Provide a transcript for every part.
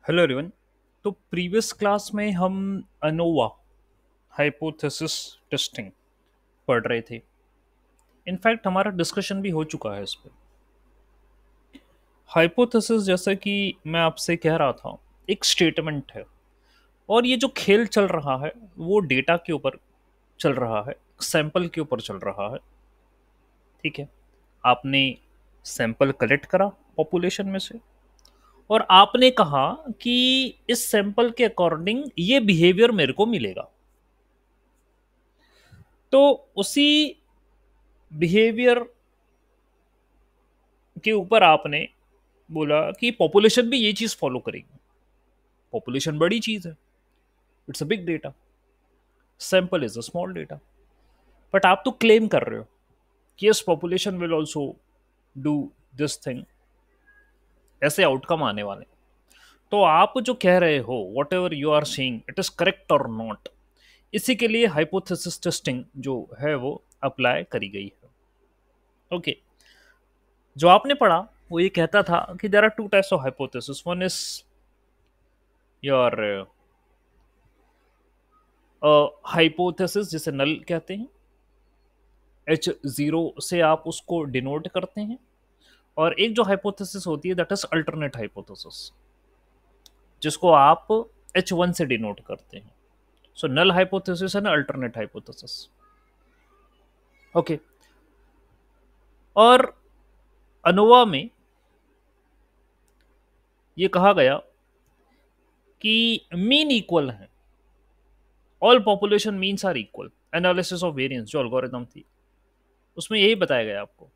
Hello everyone. तो previous class में हम अनोवा हाइपोथेसिस टेस्टिंग पढ़ रहे थे। इनफैक्ट हमारा डिस्कशन भी हो चुका है इस पर। हाइपोथेसिस, जैसा कि मैं आपसे कह रहा था, एक स्टेटमेंट है और ये जो खेल चल रहा है वो डेटा के ऊपर चल रहा है, सैंपल के ऊपर चल रहा है। ठीक है, आपने सैंपल कलेक्ट करा पॉपुलेशन में से और आपने कहा कि इस सैंपल के अकॉर्डिंग ये बिहेवियर मेरे को मिलेगा। तो उसी बिहेवियर के ऊपर आपने बोला कि पॉपुलेशन भी ये चीज फॉलो करेगी। पॉपुलेशन बड़ी चीज है, it's a big data, sample is a small data. But आप तो क्लेम कर रहे हो कि yes population will also do this thing, ऐसे आउटकम आने वाले। तो आप जो कह रहे हो, whatever you are saying, it is correct और नॉट, इसी के लिए हाइपोथेसिस टेस्टिंग जो है वो अप्लाई करी गई है। Okay okay. जो आपने पढ़ा वो ये कहता था कि there are two types of hypothesis. One is your hypothesis जिसे नल कहते हैं, H0 से आप उसको डिनोट करते हैं। और एक जो हाइपोथेसिस होती है दैट इज अल्टरनेट हाइपोथेसिस, जिसको आप H1 से डिनोट करते हैं। So null hypothesis and alternate hypothesis. Okay, और अनोवा में ये कहा गया कि मीन इक्वल है, all population means are equal. Analysis of variance जो एल्गोरिथम थी उसमें यही बताया गया आपको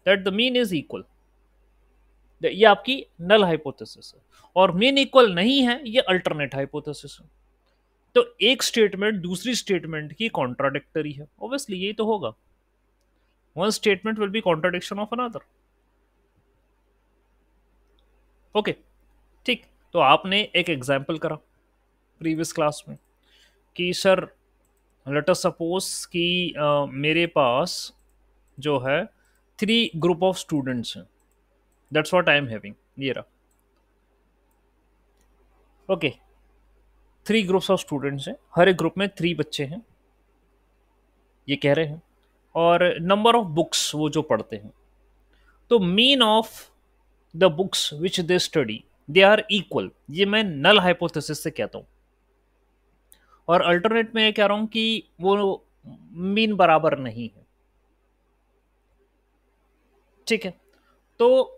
that the mean is equal. ये आपकी नल हाइपोथेसिस है। और मीन इक्वल नहीं है, ये अल्टरनेट हाइपोथेसिस है। तो एक स्टेटमेंट दूसरी स्टेटमेंट की कॉन्ट्राडिक्टरी है, ऑब्वियसली यही तो होगा। One statement will be contradiction of another. Okay, ठीक। तो आपने एक एग्जाम्पल करा प्रीवियस क्लास में कि सर लेट अस सपोज कि मेरे पास जो है 3 ग्रुप ऑफ स्टूडेंट्स हैं, that's what I am having. ये रहा, ओके। 3 ग्रुप्स ऑफ स्टूडेंट्स हैं, हर एक ग्रुप में 3 बच्चे हैं, ये कह रहे हैं। और नंबर ऑफ बुक्स वो जो पढ़ते हैं, तो mean of the books which they study they are equal, ये मैं नल हाइपोथेसिस से कहता हूँ। और अल्टरनेट में ये कह रहा हूँ कि वो मीन बराबर नहीं है। ठीक है, तो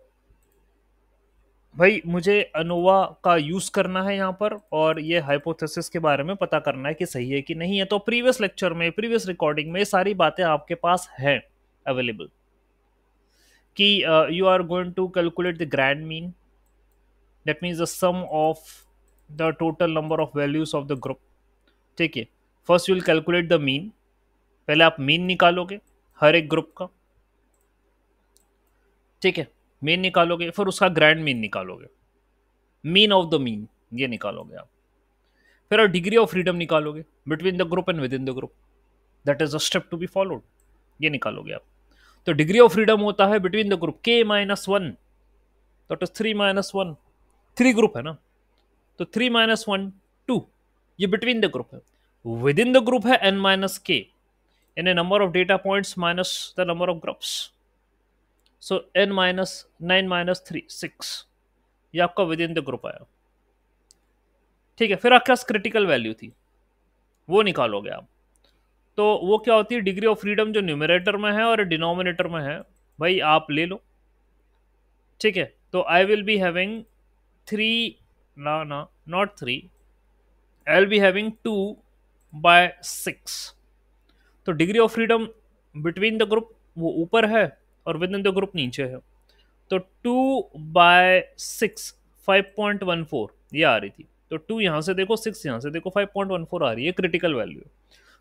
भाई मुझे अनोवा का यूज करना है यहाँ पर, और ये हाइपोथेसिस के बारे में पता करना है कि सही है कि नहीं है। तो प्रीवियस लेक्चर में, प्रीवियस रिकॉर्डिंग में ये सारी बातें आपके पास है अवेलेबल कि you are going to calculate the grand mean, that means the sum of the total number of values of the group. ठीक है, first you will calculate the mean, पहले आप मीन निकालोगे हर एक ग्रुप का। ठीक है, मीन निकालोगे, फिर उसका ग्रैंड मीन निकालोगे, मीन ऑफ द मीन ये निकालोगे आप। फिर आप डिग्री ऑफ फ्रीडम निकालोगे between the group and with in the group, that is a step to be followed, ये निकालोगे आप। तो डिग्री ऑफ फ्रीडम होता है between the group K-1, that is 3-1, 3 group है ना, तो 3-1 2, ये बिटवीन द ग्रुप है। विद इन द ग्रुप है N-K, यानी number of data points minus the number of groups, so N-9-3 6, ये आपका विद इन द ग्रुप आया। ठीक है, फिर आपके पास क्रिटिकल वैल्यू थी, वो निकालोगे आप। तो वो क्या होती है, डिग्री ऑफ फ्रीडम जो न्यूमरेटर में है और डिनोमिनेटर में है, भाई आप ले लो। ठीक है, तो आई विल बी हैविंग 3, ना ना not 3, I will be having 2/6। तो degree of freedom between the group वो ऊपर है और विद इन द ग्रुप नीचे है। तो 2/6 5.14 ये आ रही थी। तो 2 यहाँ से देखो, 6 यहाँ से देखो, 5.14 आ रही है, क्रिटिकल वैल्यू।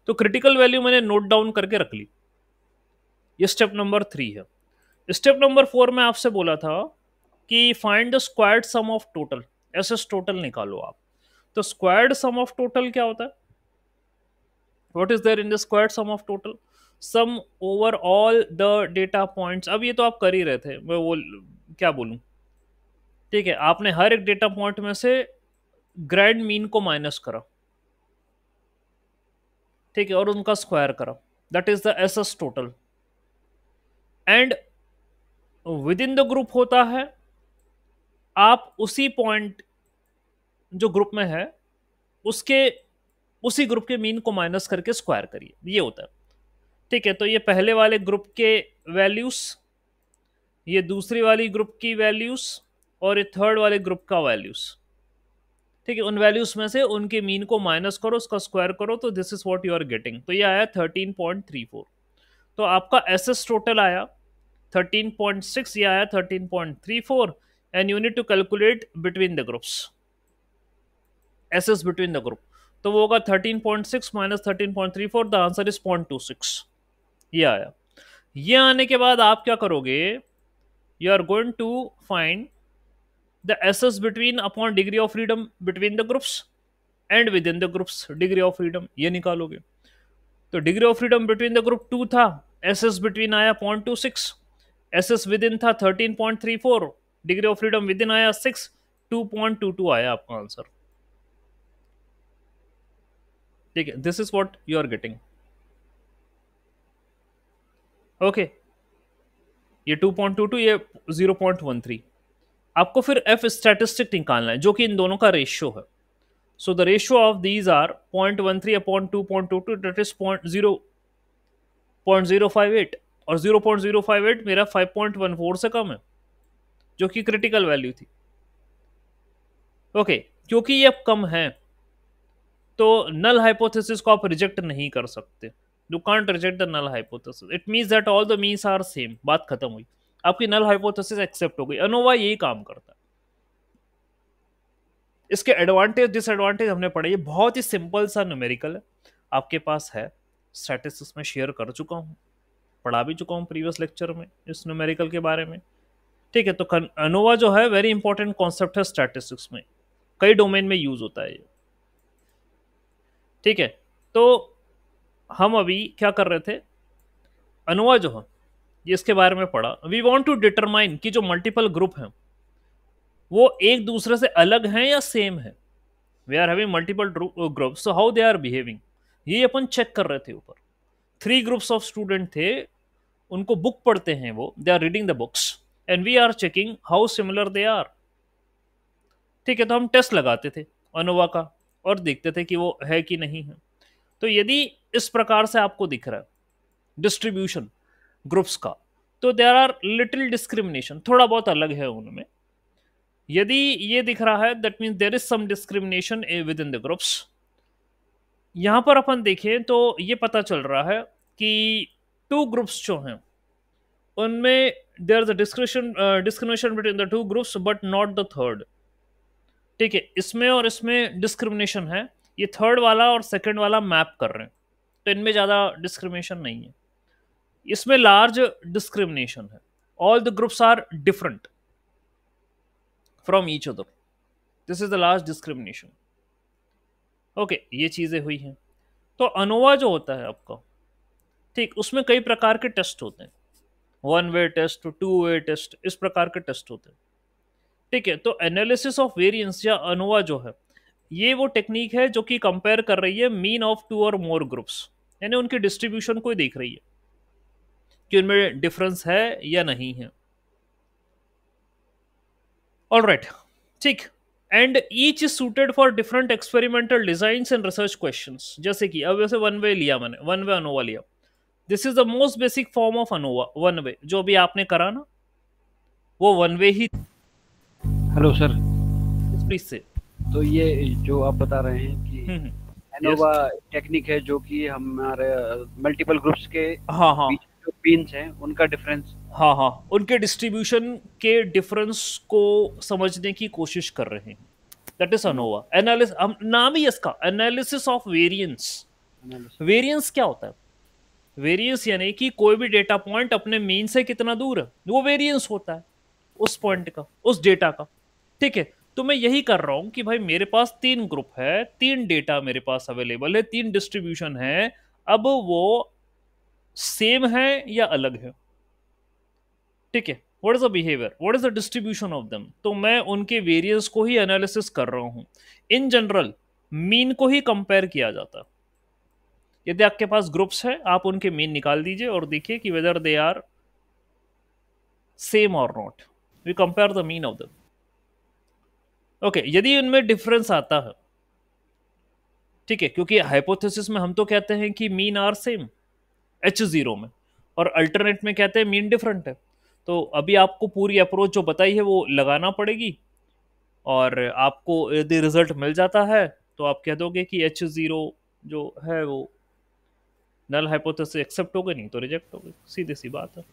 तो क्रिटिकल वैल्यू मैंने नोट डाउन करके रख ली, ये स्टेप नंबर 3 है। स्टेप नंबर 4 में आपसे बोला था कि find the squared sum of total, SS total निकालो आप। तो स्क्वायर्ड सम ऑफ टोटल क्या होता है, what is there in the squared sum of total, sum over all the data points. अब ये तो आप कर ही रहे थे, मैं वो क्या बोलूं, ठीक है, आपने हर एक डेटा पॉइंट में से ग्रैंड मीन को माइनस करा, ठीक है, और उनका स्क्वायर करा, that is the S S total. And with in the group होता है, आप उसी पॉइंट जो ग्रुप में है उसके उसी ग्रुप के मीन को माइनस करके स्क्वायर करिए, ये होता है। ठीक है, तो ये पहले वाले ग्रुप के वैल्यूज, ये दूसरी वाली ग्रुप की वैल्यूज, और ये थर्ड वाले ग्रुप का वैल्यूज। ठीक है, उन वैल्यूज में से उनके मीन को माइनस करो, उसका स्क्वायर करो, तो this is what you are getting. तो ये आया 13.34। तो आपका एस एस टोटल आया 13.6, ये आया 13.34, and you need to calculate between the groups, S S between the group. तो वो होगा 13.6 माइनस 13.34, द आंसर इज 0.26। ये आया। ये आने के बाद आप क्या करोगे, you are going to find the SS between upon degree of freedom between the groups and with in the groups degree of freedom, ये निकालोगे। तो degree of freedom between the group 2 था, एसएस बिटवीन आया 0.26, SS with in था 13.34, degree of freedom with in आया 6, 2.22 आया आपका answer. ठीक है, this is what you are getting. Okay, ये 2.22, ये 0.13। आपको फिर एफ स्टैटिस्टिक निकालना है जो कि इन दोनों का रेशियो है। So the ratio of these are 0.13 upon 2.22, that is 0.058, और 0.058 मेरा 5.14 से कम है, जो कि क्रिटिकल वैल्यू थी। ओके, क्योंकि ये अब कम है तो नल हाइपोथेसिस को आप रिजेक्ट नहीं कर सकते। You can't reject the null hypothesis, it means that all the means are same, बात खत्म हुई, आपकी नल हाइपोथेसिस एक्सेप्ट हो गई। अनोवा यही काम करता है। इसके एडवांटेज डिसएडवांटेज हमने पढ़े, ये बहुत ही सिंपल सा न्यूमेरिकल है, आपके पास है, स्टैटिस्टिक्स में शेयर कर चुका हूँ, पढ़ा भी चुका हूँ प्रीवियस लेक्चर में इस न्यूमेरिकल के बारे में। ठीक है, तो अनोवा जो है वेरी इंपॉर्टेंट कॉन्सेप्ट है स्टैटिस्टिक्स में, कई डोमेन में यूज होता है ये। ठीक है, तो हम अभी क्या कर रहे थे, अनोवा जो है ये इसके बारे में पढ़ा। वी वांट टू डिटरमाइन कि जो मल्टीपल ग्रुप हैं वो एक दूसरे से अलग हैं या सेम है। We are having multiple group, so how they are behaving, ये अपन चेक कर रहे थे। ऊपर 3 ग्रुप्स ऑफ स्टूडेंट थे, उनको बुक पढ़ते हैं, वो they are reading the books, and we are checking how similar they are. ठीक है, तो हम टेस्ट लगाते थे अनोवा का और देखते थे कि वो है कि नहीं है। तो यदि इस प्रकार से आपको दिख रहा है डिस्ट्रीब्यूशन ग्रुप्स का, तो देयर आर लिटिल डिस्क्रिमिनेशन, थोड़ा बहुत अलग है उनमें। यदि ये दिख रहा है that means there is some discrimination with in the groups. यहां पर अपन देखें तो ये पता चल रहा है कि 2 ग्रुप्स जो हैं उनमें there is a discrimination between the 2 groups but not the third. ठीक है, इसमें और इसमें डिस्क्रिमिनेशन है, ये थर्ड वाला और सेकंड वाला मैप कर रहे हैं, तो इनमें ज़्यादा डिस्क्रिमिनेशन नहीं है। इसमें लार्ज डिस्क्रिमिनेशन है, all the groups are different from each other, this is the large discrimination. Okay, ये चीज़ें हुई हैं। तो अनोवा जो होता है आपका, ठीक, उसमें कई प्रकार के टेस्ट होते हैं, 1 वे टेस्ट, 2 वे टेस्ट, इस प्रकार के टेस्ट होते हैं। ठीक है, तो एनालिसिस ऑफ वेरिएंस या अनोवा जो है, ये वो टेक्निक है जो कि कंपेयर कर रही है मीन ऑफ 2 और मोर ग्रुप्स, यानी उनके डिस्ट्रीब्यूशन को देख रही है कि उनमें डिफरेंस है या नहीं है। ऑलराइट, ठीक, and each is suited for different experimental designs and research questions. जैसे कि अब वैसे 1 वे लिया मैंने, 1 वे अनोवा लिया, this is the most basic form of ANOVA. 1 वे जो भी आपने करा ना, वो 1 वे ही। हेलो सर, प्लीज से। तो ये जो आप बता रहे हैं कि एनोवा टेक्निक है जो कि हमारे मल्टीपल ग्रुप्स के हाँ हाँ बीच जो बीन्स हैं उनका डिफरेंस, हाँ हाँ, उनके डिस्ट्रीब्यूशन के डिफरेंस को समझने की कोशिश कर रहे हैं, दैट इज अनोवा एनालिसिस। हम नाम ही इसका एनालिसिस ऑफ वेरिएंस। वेरिएंस क्या होता है, वेरिएंस यानी कि कोई भी डेटा पॉइंट अपने मीन से कितना दूर है, वो वेरिएंस होता है उस पॉइंट का, उस डेटा का। ठीक है, तो मैं यही कर रहा हूं कि भाई मेरे पास 3 ग्रुप है, 3 डेटा मेरे पास अवेलेबल है, 3 डिस्ट्रीब्यूशन है, अब वो सेम है या अलग है। ठीक है, what is the behaviour, what is the distribution of them, तो मैं उनके वेरियंस को ही एनालिसिस कर रहा हूं। इन जनरल मीन को ही कंपेयर किया जाता है। यदि आपके पास ग्रुप्स है, आप उनके मीन निकाल दीजिए और देखिए कि वेदर दे आर सेम और not, we compare the mean of them. Okay, यदि उनमें डिफरेंस आता है, ठीक है, क्योंकि हाइपोथेसिस में हम तो कहते हैं कि मीन आर सेम H0 में, और अल्टरनेट में कहते हैं मीन डिफरेंट है। तो अभी आपको पूरी अप्रोच जो बताई है वो लगाना पड़ेगी, और आपको यदि रिजल्ट मिल जाता है तो आप कह दोगे कि H0 जो है वो नल हाइपोथेसिस एक्सेप्ट हो गई, नहीं तो रिजेक्ट हो गई, सीधी सी बात है।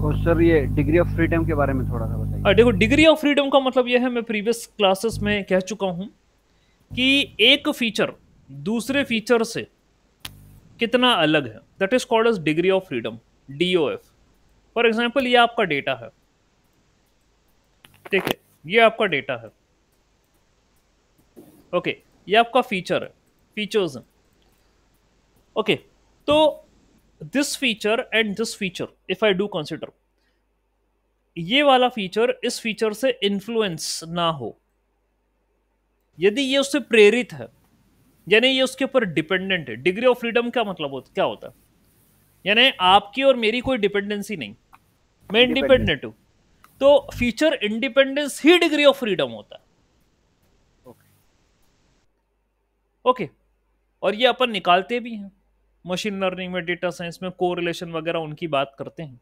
और सर ये डिग्री ऑफ फ्रीडम के बारे में थोड़ा सा बताइए। देखो, डिग्री ऑफ फ्रीडम का मतलब यह है, मैं प्रीवियस क्लासेस में कह चुका हूं कि एक फीचर दूसरे फीचर से कितना अलग है, that is called as degree of freedom, DOF। For example, ये आपका डेटा है, ठीक है, ये आपका डेटा है, ओके, ये आपका फीचर है, फीचर्स हैं, ओके। तो this feature and this feature, if I do consider, ये वाला फीचर इस फीचर से इन्फ्लुएंस ना हो, यदि ये उससे प्रेरित है, यानी ये उसके ऊपर डिपेंडेंट है। डिग्री ऑफ फ्रीडम क्या मतलब क्या होता है, यानी आपकी और मेरी कोई डिपेंडेंसी नहीं, मैं इंडिपेंडेंट। इंडिपेंडेंट हूं, तो feature independence he degree of freedom होता है, ओके। ओके। और ये अपन निकालते भी हैं मशीन लर्निंग में, डेटा साइंस में, कोरिलेशन वगैरह उनकी बात करते हैं।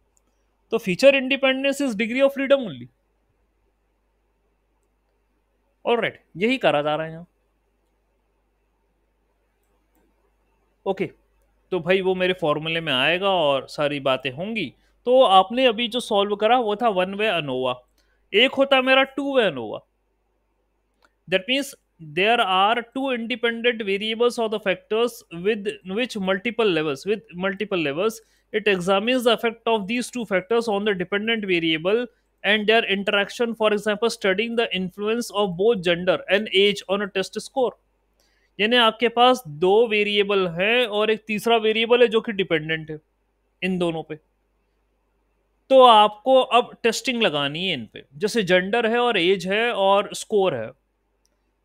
तो feature independence is degree of freedom only, alright, यही करा जा रहा है यहाँ, ओके। तो भाई वो मेरे फॉर्मूले में आएगा और सारी बातें होंगी। तो आपने अभी जो सॉल्व करा वो था वन वे अनोवा, एक होता है मेरा to way ANOVA. That means there are two independent variables or the factors with which multiple levels it examines the effect of these two factors on the dependent variable and their interaction, for example studying the influence of both gender and age on a test score। यानी आपके पास दो variable है और एक तीसरा variable है जो कि डिपेंडेंट है इन दोनों पे, तो आपको अब टेस्टिंग लगानी है इन पे, जैसे जेंडर है और एज है और स्कोर है।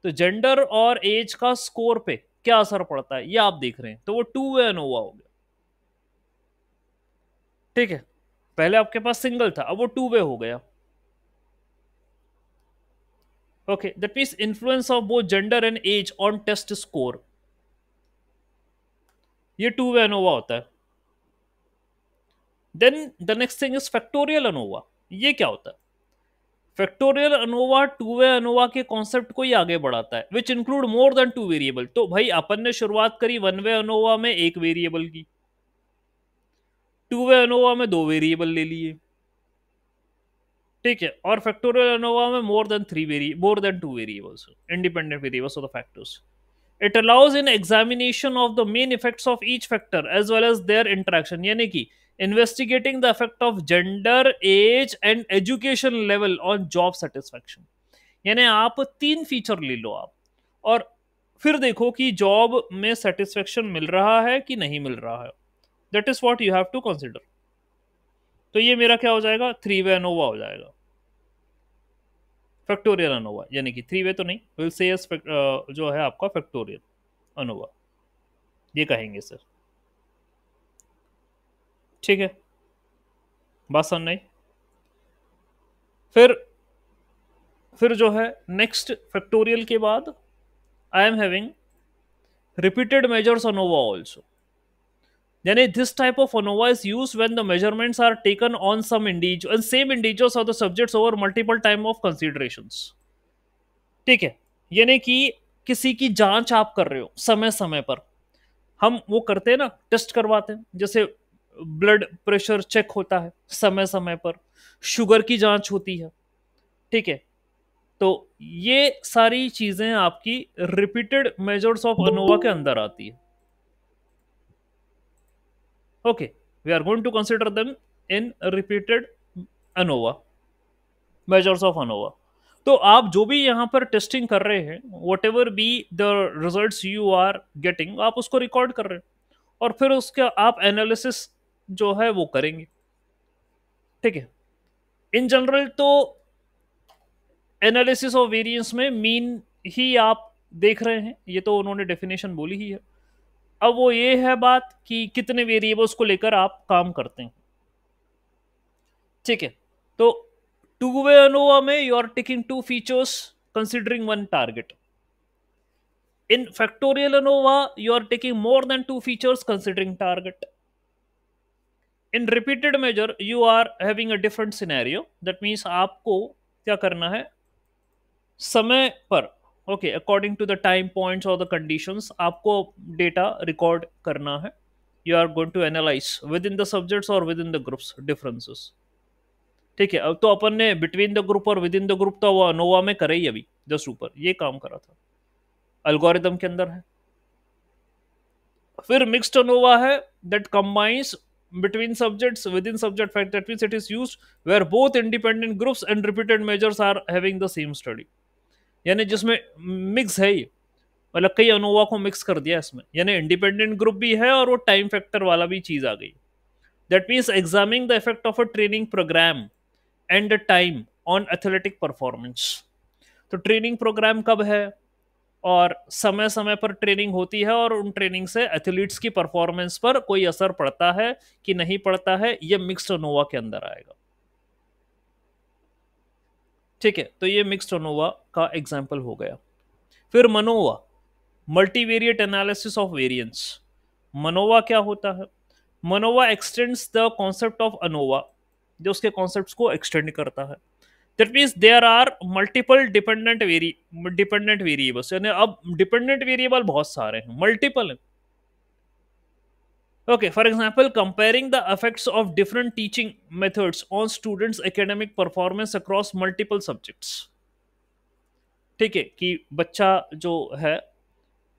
तो जेंडर और एज का स्कोर पे क्या असर पड़ता है ये आप देख रहे हैं, तो वो टू वे अनोवा हो गया, ठीक है। पहले आपके पास सिंगल था, अब वो टू वे हो गया, okay. That means influence of both gender and age on test score, ये टू वे अनोवा होता है। Then the next thing is factorial ANOVA. ये क्या होता है? Factorial ANOVA two way ANOVA के कॉन्सेप्ट को ही आगे बढ़ाता है, which include more than two variable. तो भाई अपन ने शुरुआत करी वन वे अनोवा में एक वेरिएबल की, टू वे अनोवा में दो वेरिएबल ले लिए, ठीक है, और फैक्टोरियल अनोवा में more than two variables, independent variables of the factors. It allows in examination of the main effects of each factor as well as their interaction, यानी कि investigating the effect of gender, age and education level on job satisfaction. यानी आप तीन feature ले लो आप, और फिर देखो कि जॉब में सेटिस्फेक्शन मिल रहा है कि नहीं मिल रहा है। That is what you have to consider. तो ये मेरा क्या हो जाएगा? थ्री वे अनोवा हो जाएगा, फैक्टोरियल अनोवा, यानी कि थ्री वे तो नहीं, विल से जो है आपका फैक्टोरियल अनोवा, ये कहेंगे सर, ठीक है, बात समझ आई। फिर जो है नेक्स्ट फैक्टोरियल के बाद I am having repeated measures ANOVA also. यानी this type of ANOVA is use when the measurements are taken on some individual same individuals और the subjects over multiple time of considerations, ठीक है। यानी कि किसी की जांच आप कर रहे हो समय समय पर, हम वो करते हैं ना, टेस्ट करवाते हैं, जैसे ब्लड प्रेशर चेक होता है समय समय पर, शुगर की जांच होती है, ठीक है। तो ये सारी चीजें आपकी रिपीटेड मेजर्स ऑफ अनोवा के अंदर आती है, okay. We are going to consider them in repeated ANOVA, measures of ANOVA. तो आप जो भी यहां पर टेस्टिंग कर रहे हैं, whatever be the result you are getting, आप उसको रिकॉर्ड कर रहे हैं और फिर उसका आप एनालिसिस जो है वो करेंगे, ठीक है। इन जनरल तो एनालिसिस ऑफ वेरिएंस में मीन ही आप देख रहे हैं, ये तो उन्होंने डेफिनेशन बोली ही है। अब वो ये है बात कि कितने वेरिएबल्स को लेकर आप काम करते हैं। ठीक है, तो टू वे अनोवा में you are taking two features considering one target. In factorial ANOVA you are taking more than two features considering target. In repeated measure you are having a different scenario, that means आपको क्या करना है, समय पर okay according to the time points और the conditions आपको data record करना है। You are going to analyse with in the subjects और with in the groups differences. ठीक है, अब तो अपन ने बिटवीन द ग्रुप और विद इन द ग्रुप तो वो अनोवा में करे ही, अभी जस्ट ऊपर ये काम करा था, अल्गोरिदम के अंदर है। फिर मिक्स्ड अनोवा है that combines between subjects within subject fact, that means it is used where both independent groups and repeated measures are having the same study, यानी जिसमें मिक्स है ये, मतलब कई अनोवा को मिक्स कर दिया इसमें, यानी इंडिपेंडेंट ग्रुप भी है और वो टाइम फैक्टर वाला भी चीज आ गई। That means examining the effect of a training programme and the time on athletic performance. तो ट्रेनिंग प्रोग्राम कब है और समय समय पर ट्रेनिंग होती है और उन ट्रेनिंग से एथलीट्स की परफॉर्मेंस पर कोई असर पड़ता है कि नहीं पड़ता है, ये मिक्स्ड अनोवा के अंदर आएगा। ठीक है, तो ये मिक्स्ड अनोवा का एग्जाम्पल हो गया। फिर MANOVA, multivariate analysis of variance. MANOVA क्या होता है? MANOVA extends the concept of ANOVA, जो उसके कॉन्सेप्ट्स को एक्सटेंड करता है। That means there are multiple dependent variables, यानी अब डिपेंडेंट वेरिएबल बहुत सारे हैं, मल्टीपल हैं। Okay, for example, comparing the effects of different teaching methods on students' academic performance across multiple subjects. ठीक है, कि बच्चा जो है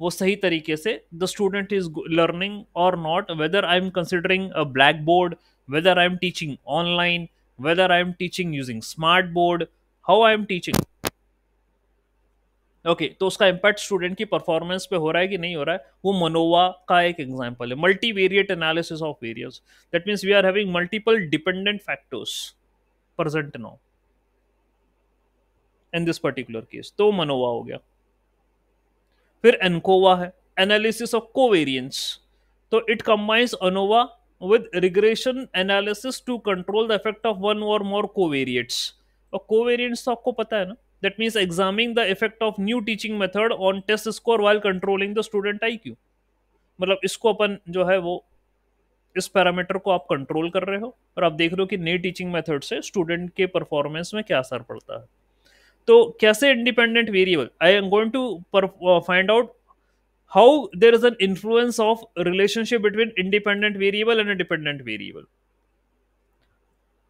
वो सही तरीके से द स्टूडेंट इज लर्निंग और not, whether I am considering a black board, whether I am teaching online, whether I am teaching using smart board, how I am teaching. Okay, तो उसका इम्पैक्ट स्टूडेंट की performance पे हो रहा है कि नहीं हो रहा है, वो मनोवा का एक एग्जांपल है। Multivariate analysis of variance, that means we are having multiple dependent factors present now in this particular case, तो मनोवा हो गया। फिर एनकोवा है, एनालिसिस ऑफ कोवेरिएंस। तो it combines ANOVA with regression analysis to control the effect of one or more कोवेरिएट्स। और covariants तो आपको पता है ना, that means examining the effect of new teaching method on test score while controlling the student IQ। मतलब इसको अपन जो है वो इस पैरामीटर को आप कंट्रोल कर रहे हो और आप देख रहे हो कि नई टीचिंग मेथड से स्टूडेंट के परफॉर्मेंस में क्या असर पड़ता है। तो कैसे independent variable, I am going to find out how there is an influence of relationship between independent variable and dependent variable.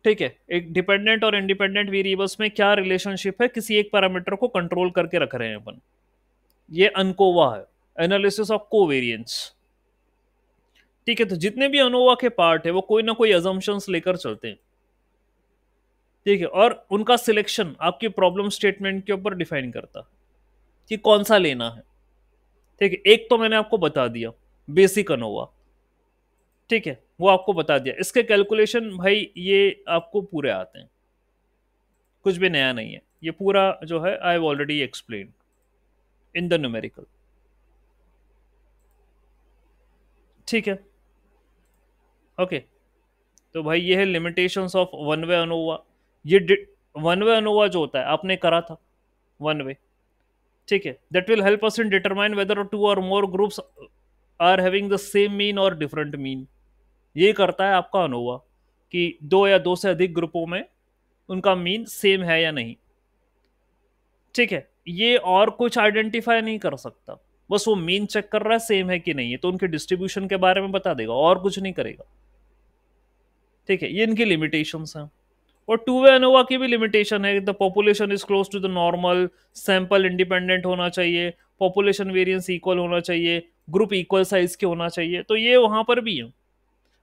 ठीक है, एक डिपेंडेंट और इंडिपेंडेंट वेरिएबल्स में क्या रिलेशनशिप है, किसी एक पैरामीटर को कंट्रोल करके रख रहे हैं अपन, ये अनकोवा है, एनालिसिस ऑफ कोवेरिएंस। ठीक है, तो जितने भी अनोवा के पार्ट है वो कोई ना कोई अजम्पशंस लेकर चलते हैं। ठीक है, और उनका सिलेक्शन आपकी प्रॉब्लम स्टेटमेंट के ऊपर डिफाइन करता है कि कौन सा लेना है। ठीक है, एक तो मैंने आपको बता दिया बेसिक अनोवा, ठीक है, वो आपको बता दिया। इसके कैलकुलेशन भाई ये आपको पूरे आते हैं, कुछ भी नया नहीं है, ये पूरा जो है I have already explain in the numerical. ठीक है, ओके, तो भाई ये है limitations of one way ANOVA. ये वन वे अनोवा जो होता है आपने करा था वन वे, ठीक है, that will help us in determine whether two और more groups are having the same mean और डिफरेंट मीन। ये करता है आपका अनोवा कि दो या दो से अधिक ग्रुपों में उनका मीन सेम है या नहीं। ठीक है, ये और कुछ आइडेंटिफाई नहीं कर सकता, बस वो मीन चेक कर रहा है सेम है कि नहीं है, तो उनके डिस्ट्रीब्यूशन के बारे में बता देगा और कुछ नहीं करेगा। ठीक है, ये इनकी लिमिटेशंस हैं। और टू वे अनोवा की भी लिमिटेशन है, the population is close to the normal, sample independent होना चाहिए, पॉपुलेशन वेरिएंस इक्वल होना चाहिए, ग्रुप इक्वल साइज के होना चाहिए। तो ये वहां पर भी है,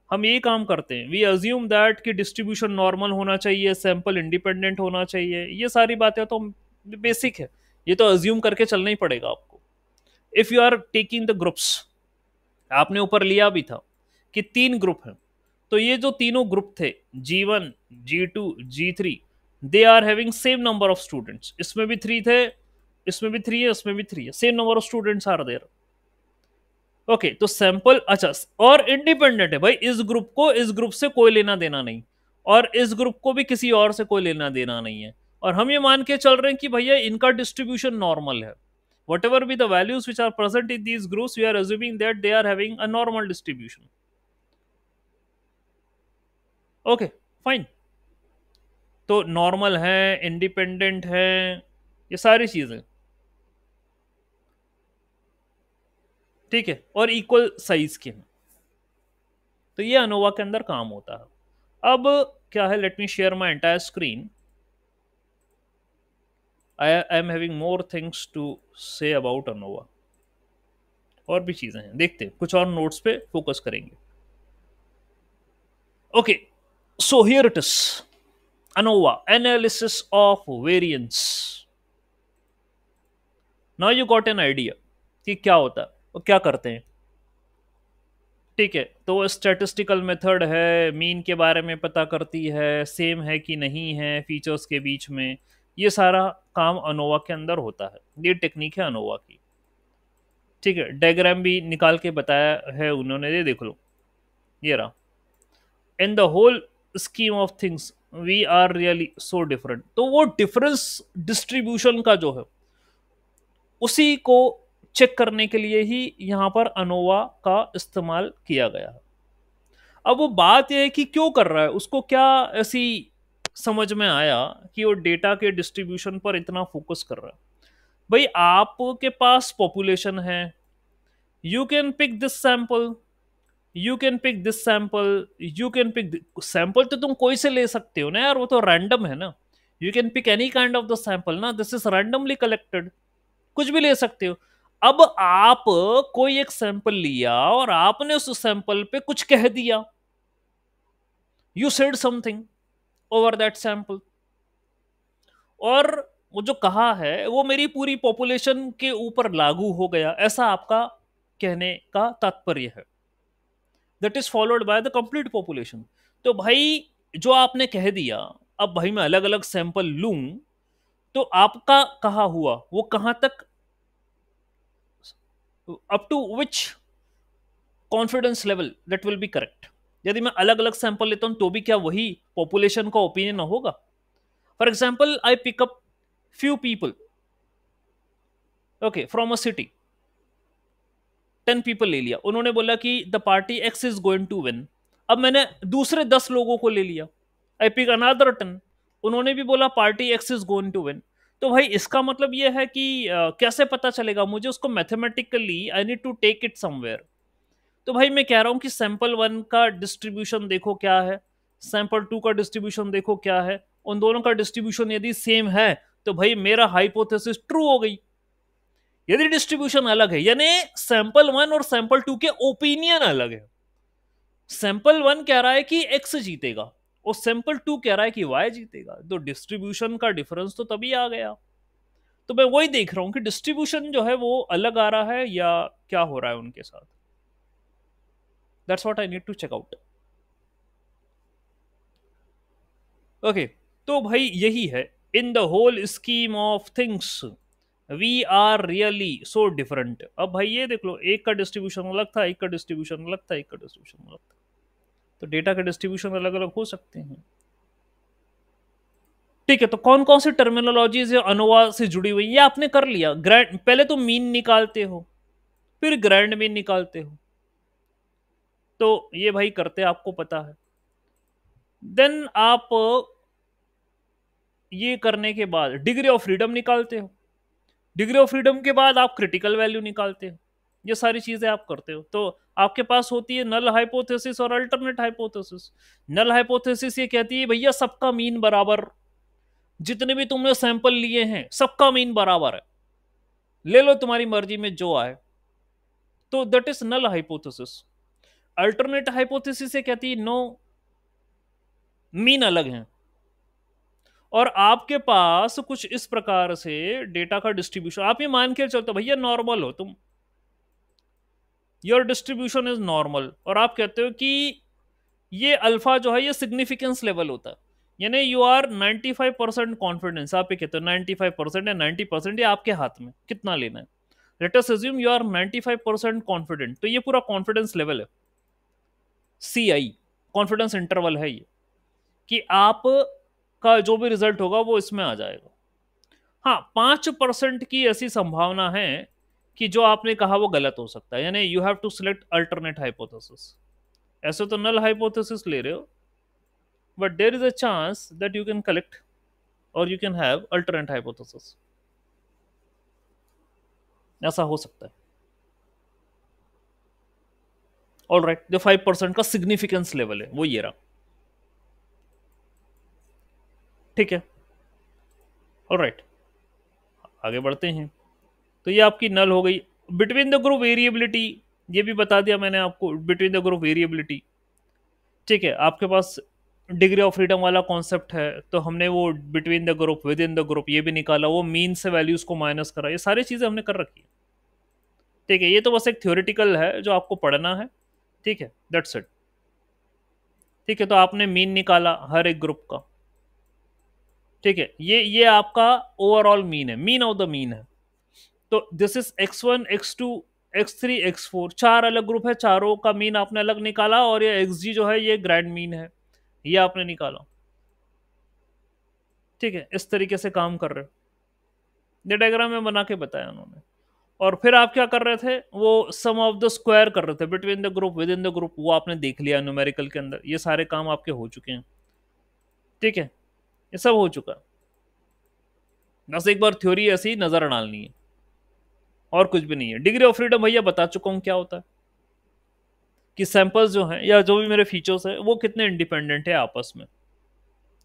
हम ये काम करते हैं, वी अज्यूम दैट कि डिस्ट्रीब्यूशन नॉर्मल होना चाहिए, सैंपल इंडिपेंडेंट होना चाहिए। ये सारी बातें तो बेसिक है, ये तो अज्यूम करके चलना ही पड़ेगा आपको। If you are taking the groups, आपने ऊपर लिया भी था कि 3 ग्रुप हैं, तो ये जो तीनों ग्रुप थे G1, G2, G3, they are having same number of students, इसमें भी 3 थे, इसमें भी 3 है, इसमें भी 3 है, same number of students are there. Okay, तो सैंपल, अच्छा, और इंडिपेंडेंट है भाई, इस ग्रुप को इस ग्रुप से कोई लेना देना नहीं, और इस ग्रुप को भी किसी और से कोई लेना देना नहीं है, और हम ये मान के चल रहे हैं कि भैया इनका डिस्ट्रीब्यूशन नॉर्मल है। whatever be the values which are present in these groups, we are assuming that they are having a normal distribution. Okay, fine. तो नॉर्मल है, इंडिपेंडेंट है, ये सारी चीजें ठीक है, और इक्वल साइज के हैं, तो ये अनोवा के अंदर काम होता है। अब क्या है, let me share my entire screen. I am having more things to say about ANOVA, और भी चीजें हैं, देखते हैं, कुछ और नोट्स पे फोकस करेंगे। Okay, so here it is, ANOVA, analysis of variance. Now you got an idea कि क्या होता है और क्या करते हैं, ठीक है। तो स्टैटिस्टिकल मेथड है, मीन के बारे में पता करती है, सेम है कि नहीं है फीचर्स के बीच में, ये सारा काम अनोवा के अंदर होता है, ये टेक्निक है अनोवा की, ठीक है। डायग्राम भी निकाल के बताया है उन्होंने, ये देख लो, ये रहा। In the whole scheme of things we are really so different, तो वो डिफरेंस डिस्ट्रीब्यूशन का जो है उसी को चेक करने के लिए ही यहां पर अनोवा का इस्तेमाल किया गया है। अब वो बात यह है कि क्यों कर रहा है, उसको क्या ऐसी समझ में आया कि वो डेटा के डिस्ट्रीब्यूशन पर इतना फोकस कर रहा है। भाई आपके पास पॉपुलेशन है, you can pick this sample, you can pick this sample, you can pick sample, तो तुम कोई से ले सकते हो ना यार, वो तो रैंडम है ना, you can pick any kind of the sample ना, दिस इज रैंडमली कलेक्टेड, कुछ भी ले सकते हो। अब आप कोई एक सैंपल लिया और आपने उस सैंपल पे कुछ कह दिया, you said something over that sample, और वो जो कहा है वो मेरी पूरी पॉपुलेशन के ऊपर लागू हो गया, ऐसा आपका कहने का तात्पर्य है। That is followed by the complete population. तो भाई जो आपने कह दिया, अब भाई मैं अलग अलग सैंपल लूं, तो आपका कहा हुआ वो कहां तक, up to which confidence level that will be correct. यदि मैं अलग अलग सैंपल लेता हूं तो भी क्या वही पॉपुलेशन का ओपिनियन होगा। For example I pick up few people, okay, from a city, 10 people ले लिया, उन्होंने बोला कि the party X is going to win. अब मैंने दूसरे 10 लोगों को ले लिया, आई पिक अनदर 10, उन्होंने भी बोला party X is going to win. तो भाई इसका मतलब यह है कि कैसे पता चलेगा मुझे, उसको mathematically I need to take it somewhere. तो भाई मैं कह रहा हूं कि सैंपल 1 का डिस्ट्रीब्यूशन देखो क्या है, सैंपल 2 का डिस्ट्रीब्यूशन देखो क्या है, उन दोनों का डिस्ट्रीब्यूशन यदि सेम है तो भाई मेरा हाइपोथेसिस ट्रू हो गई। यदि डिस्ट्रीब्यूशन अलग है, यानी सैंपल 1 और सैंपल 2 के ओपिनियन अलग है, सैंपल 1 कह रहा है कि एक्स जीतेगा और सैंपल 2 कह रहा है कि वाई जीतेगा, तो डिस्ट्रीब्यूशन का डिफरेंस तो तभी आ गया। तो मैं वही देख रहा हूं कि डिस्ट्रीब्यूशन जो है वो अलग आ रहा है या क्या हो रहा है उनके साथ। That's what I need to check out. Okay, तो भाई यही है, in the whole scheme of things we are really so different. अब भाई ये देख लो, एक का डिस्ट्रीब्यूशन अलग था, एक का डिस्ट्रीब्यूशन अलग था, एक का डिस्ट्रीब्यूशन अलग था, तो डेटा के डिस्ट्रीब्यूशन अलग अलग हो सकते हैं, ठीक है। तो कौन कौन सी टर्मिनोलॉजीज अनोवा से जुड़ी हुई, ये आपने कर लिया। ग्रैंड, पहले तो मीन निकालते हो, फिर ग्रैंड मीन निकालते हो, तो ये भाई करते आपको पता है। देन आप ये करने के बाद डिग्री ऑफ फ्रीडम निकालते हो, डिग्री ऑफ फ्रीडम के बाद आप क्रिटिकल वैल्यू निकालते हो, ये सारी चीजें आप करते हो। तो आपके पास होती है नल हाइपोथेसिस और अल्टरनेट हाइपोथेसिस। नल हाइपोथेसिस ये कहती है भैया सबका मीन बराबर, जितने भी तुमने सैंपल लिए हैं सबका मीन बराबर है, ले लो तुम्हारी मर्जी में जो आए, तो that is null hypothesis. Alternate hypothesis ये कहती है नो, मीन अलग हैं, और आपके पास कुछ इस प्रकार से डेटा का डिस्ट्रीब्यूशन, आप ये मान के चलते भैया नॉर्मल हो तुम, योर डिस्ट्रीब्यूशन इज नॉर्मल, और आप कहते हो कि ये अल्फा जो है ये सिग्निफिकेंस लेवल होता है, यानी यू आर 95% कॉन्फिडेंस, आप ये कहते हो 95% या 90% या आपके हाथ में कितना लेना है। Let us assume you are 95% confident, तो ये पूरा कॉन्फिडेंस लेवल है, CI कॉन्फिडेंस इंटरवल है ये, कि आप का जो भी रिजल्ट होगा वो इसमें आ जाएगा। हाँ, 5% की ऐसी संभावना है कि जो आपने कहा वो गलत हो सकता है, यानी you have to select alternate hypothesis. ऐसे तो नल हाइपोथेसिस ले रहे हो, but there is a chance that you can collect और you can have alternate hypothesis, ऐसा हो सकता है। ऑल राइट, जो 5% का सिग्निफिकेंस लेवल है वो ये रहा, ठीक है। ऑल राइट, आगे बढ़ते हैं। तो ये आपकी नल हो गई। बिटवीन द ग्रुप वेरिएबिलिटी, ये भी बता दिया मैंने आपको, बिटवीन द ग्रुप वेरिएबिलिटी, ठीक है। आपके पास डिग्री ऑफ फ्रीडम वाला कॉन्सेप्ट है, तो हमने वो between the group, with in the ग्रुप ये भी निकाला, वो मीन से वैल्यूज को माइनस करा, ये सारी चीजें हमने कर रखी है, ठीक है। ये तो बस एक थ्योरेटिकल है जो आपको पढ़ना है, ठीक है, दैट्स इट, ठीक है। तो आपने मीन निकाला हर एक ग्रुप का, ठीक है। ये आपका ओवरऑल मीन है, मीन ऑफ द मीन है। तो this is x1 x2 x3 x4, चार अलग ग्रुप है, चारों का मीन आपने अलग निकाला, और ये xg जो है ये ग्रैंड मीन है, ये आपने निकाला, ठीक है। इस तरीके से काम कर रहे हो, ये डायग्राम में बना के बताया उन्होंने। और फिर आप क्या कर रहे थे, वो सम ऑफ द स्क्वायर कर रहे थे, between the group, with in the group, वो आपने देख लिया न्यूमेरिकल के अंदर, ये सारे काम आपके हो चुके हैं, ठीक है, ये सब हो चुका। बस एक बार थ्योरी ऐसी नजर डालनी है, और कुछ भी नहीं है। डिग्री ऑफ फ्रीडम भैया बता चुका हूं क्या होता है, कि सैंपल्स जो हैं या जो भी मेरे फीचर्स है वो कितने इंडिपेंडेंट है आपस में,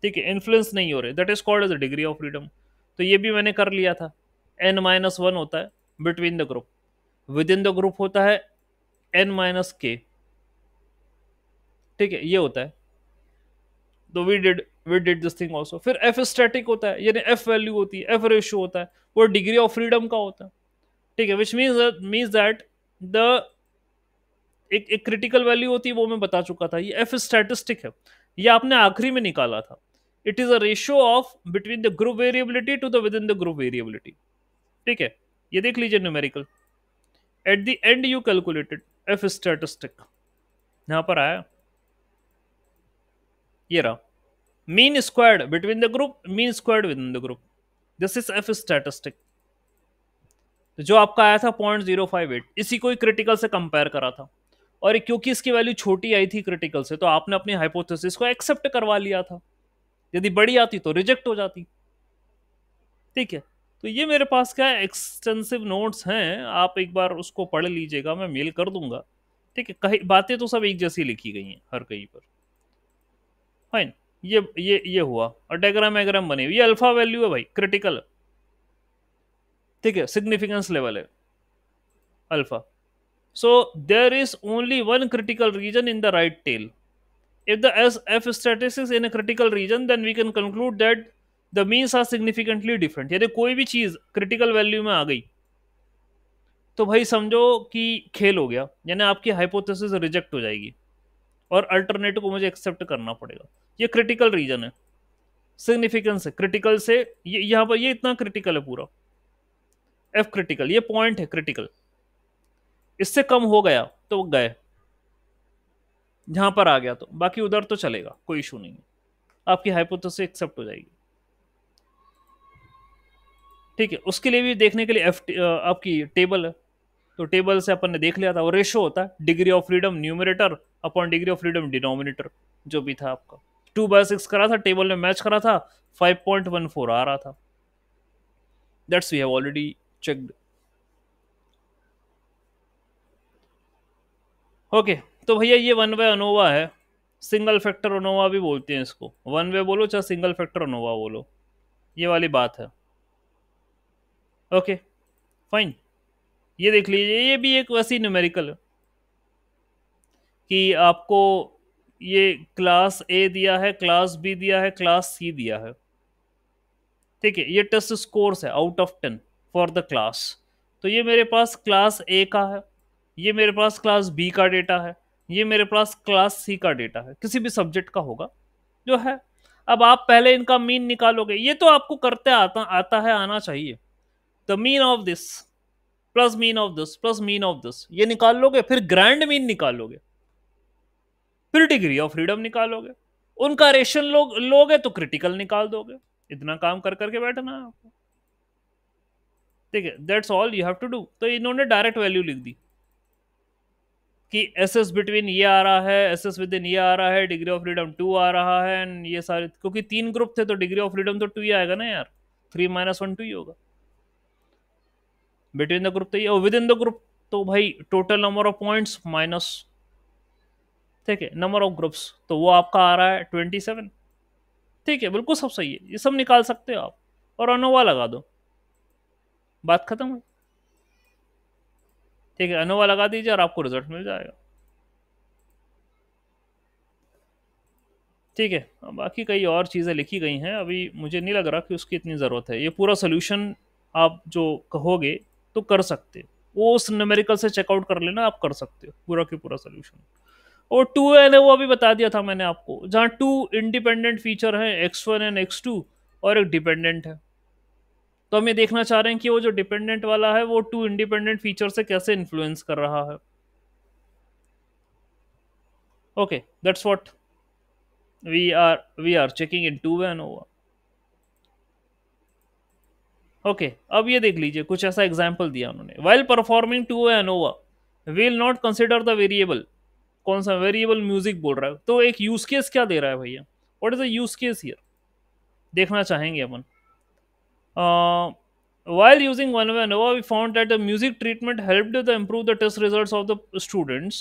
ठीक है, इन्फ्लुएंस नहीं हो रहे, that is called as degree of freedom. तो ये भी मैंने कर लिया था। n-1 होता है between the group, with in the group होता है n-k, ठीक है, ये होता है। तो we did this thing also. फिर एफ स्टैटिक होता है, यानी एफ वैल्यू होती है, एफ रेशियो होता है, वो डिग्री ऑफ फ्रीडम का होता है, ठीक है, विच मीन्स दैट द एक क्रिटिकल वैल्यू होती है, वो मैं बता चुका था। ये एफ स्टैटिस्टिक है, ये आपने आखिरी में निकाला था। It is a ratio of between the group variability to the with in the group variability, ठीक है। ये देख लीजिए numerical, at the end you calculated F statistic, यहां पर आया, ये रहा, mean squared between the group, mean squared with in the group, this is F statistic. तो जो आपका आया था 0.058, इसी को ही क्रिटिकल से कंपेयर करा था, और क्योंकि इसकी वैल्यू छोटी आई थी क्रिटिकल से, तो आपने अपनी हाइपोथेसिस को एक्सेप्ट करवा लिया था, यदि बड़ी आती तो रिजेक्ट हो जाती, ठीक है। तो ये मेरे पास क्या एक्सटेंसिव नोट्स हैं, आप एक बार उसको पढ़ लीजिएगा, मैं मेल कर दूंगा, ठीक है। कहीं बातें तो सब एक जैसी लिखी गई हैं हर कहीं पर, फाइन। ये हुआ, और डायग्राम वैग्राम बने, ये अल्फा वैल्यू है भाई, क्रिटिकल, ठीक है, सिग्निफिकेंस लेवल है alpha. So there is only one critical region in the right tail. If the f status is in a critical region, then we can conclude that the means are significantly different. यदि कोई भी चीज critical value में आ गई तो भाई समझो कि खेल हो गया, यानी आपकी हाइपोथेसिस रिजेक्ट हो जाएगी, और अल्टरनेटिव को मुझे एक्सेप्ट करना पड़ेगा। ये क्रिटिकल रीजन है, सिग्निफिकेंस है क्रिटिकल से, ये यहाँ पर ये इतना क्रिटिकल है पूरा, एफ क्रिटिकल, ये पॉइंट है क्रिटिकल, इससे कम हो गया तो गए, जहां पर आ गया तो बाकी उधर तो चलेगा, कोई इशू नहीं है, आपकी हाइपोथेसिस एक्सेप्ट हो जाएगी, ठीक है। उसके लिए भी देखने के लिए आपकी टेबल है, तो टेबल से अपन ने देख लिया था, वो रेशो होता है degree of freedom numerator upon degree of freedom denominator, जो भी था आपका 2/6 करा था, टेबल में मैच करा था, 5.14 आ रहा था, that's we have already checked, okay. तो भैया ये वन वे अनोवा है, सिंगल फैक्टर अनोवा भी बोलते हैं इसको, वन वे बोलो चाहे सिंगल फैक्टर अनोवा बोलो, ये वाली बात है, ओके फाइन। ये देख लीजिए, ये भी एक वैसी न्यूमेरिकल है कि आपको ये क्लास ए दिया है, क्लास बी दिया है, क्लास सी दिया है, ठीक है। ये टेस्ट स्कोर्स है out of 10 for the class. तो ये मेरे पास क्लास ए का है, ये मेरे पास क्लास बी का डेटा है, ये मेरे पास क्लास सी का डेटा है, किसी भी सब्जेक्ट का होगा जो है। अब आप पहले इनका मीन निकालोगे, ये तो आपको करते आता है, आना चाहिए। The mean of this plus mean of this plus mean of this, ये निकाल लोगे, फिर ग्रैंड मीन निकालोगे, फिर डिग्री ऑफ फ्रीडम निकालोगे, उनका रेशन लोगे तो क्रिटिकल निकाल दोगे। इतना काम कर करके बैठना है आपको, ठीक है। That's all you have to do. तो इन्होंने डायरेक्ट वैल्यू लिख दी कि एस एस बिटवीन ये आ रहा है, एस एस विद इन ये आ रहा है, डिग्री ऑफ फ्रीडम 2 आ रहा है, एंड ये सारे, क्योंकि 3 ग्रुप थे तो डिग्री ऑफ फ्रीडम तो 2 ही आएगा ना यार, 3 - 1 2 ही होगा। बिटवीन द ग्रुप तो ये, और विद इन द ग्रुप तो भाई total number of points minus, ठीक है, नंबर ऑफ ग्रुप्स, तो वो आपका आ रहा है 27, ठीक है, बिल्कुल सब सही है, ये सब निकाल सकते हो आप, और अनोवा लगा दो, बात खत्म है, ठीक है। अनोवा लगा दीजिए और आपको रिजल्ट मिल जाएगा, ठीक है। बाकी कई और चीज़ें लिखी गई हैं, अभी मुझे नहीं लग रहा कि उसकी इतनी ज़रूरत है। ये पूरा सोल्यूशन आप जो कहोगे तो कर सकते हो, वो उस न्यूमेरिकल से चेकआउट कर लेना, आप कर सकते हो पूरा की पूरा सोल्यूशन। और 2 है वो अभी बता दिया था मैंने आपको, जहाँ 2 इंडिपेंडेंट फीचर हैं, x1 एंड x2, और एक डिपेंडेंट है। तो हम ये देखना चाह रहे हैं कि वो जो डिपेंडेंट वाला है वो 2 इंडिपेंडेंट फीचर से कैसे इन्फ्लुएंस कर रहा है। Okay, that's what we are checking in 2 way ANOVA। Okay, अब ये देख लीजिए, कुछ ऐसा एग्जाम्पल दिया उन्होंने, while performing 2 way ANOVA will not consider the variable, कौन सा वेरिएबल, म्यूजिक बोल रहा है, तो एक यूज केस क्या दे रहा है भैया, what is the use case here, देखना चाहेंगे अपन। While using one way ANOVA, we found that the music treatment helped to improve the test results of the students,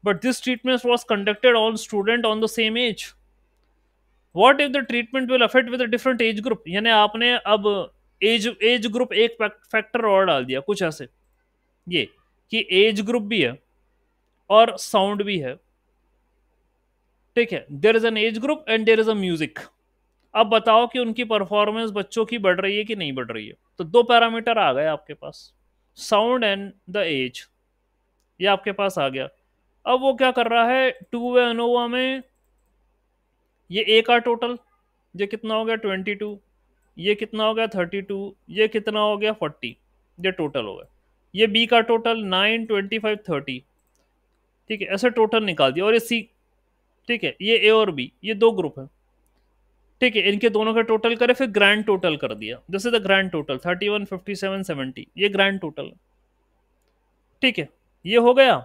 but this treatment was conducted on student on the same age. What if the treatment will affect with a different age group? यानी आपने अब age group एक factor और डाल दिया, कुछ ऐसे, ये कि एज ग्रुप भी है और साउंड भी है, ठीक है। There is an age group and there is a music. अब बताओ कि उनकी परफॉर्मेंस बच्चों की बढ़ रही है कि नहीं बढ़ रही है। तो 2 पैरामीटर आ गए आपके पास, साउंड एंड द एज, ये आपके पास आ गया। अब वो क्या कर रहा है, 2 वे ANOVA में ये ए का टोटल, ये कितना हो गया 22, ये कितना हो गया 32, ये कितना हो गया 40, ये टोटल हो गया। ये बी का टोटल 9 25 30, ठीक है, ऐसे टोटल निकाल दिया। और ये सी, ठीक है, ये ए और बी, ये 2 ग्रुप है, ठीक है, इनके दोनों का टोटल करे, फिर ग्रैंड टोटल कर दिया, this is the grand total 31 57 70, ये ग्रैंड टोटल है, ठीक है। ये हो गया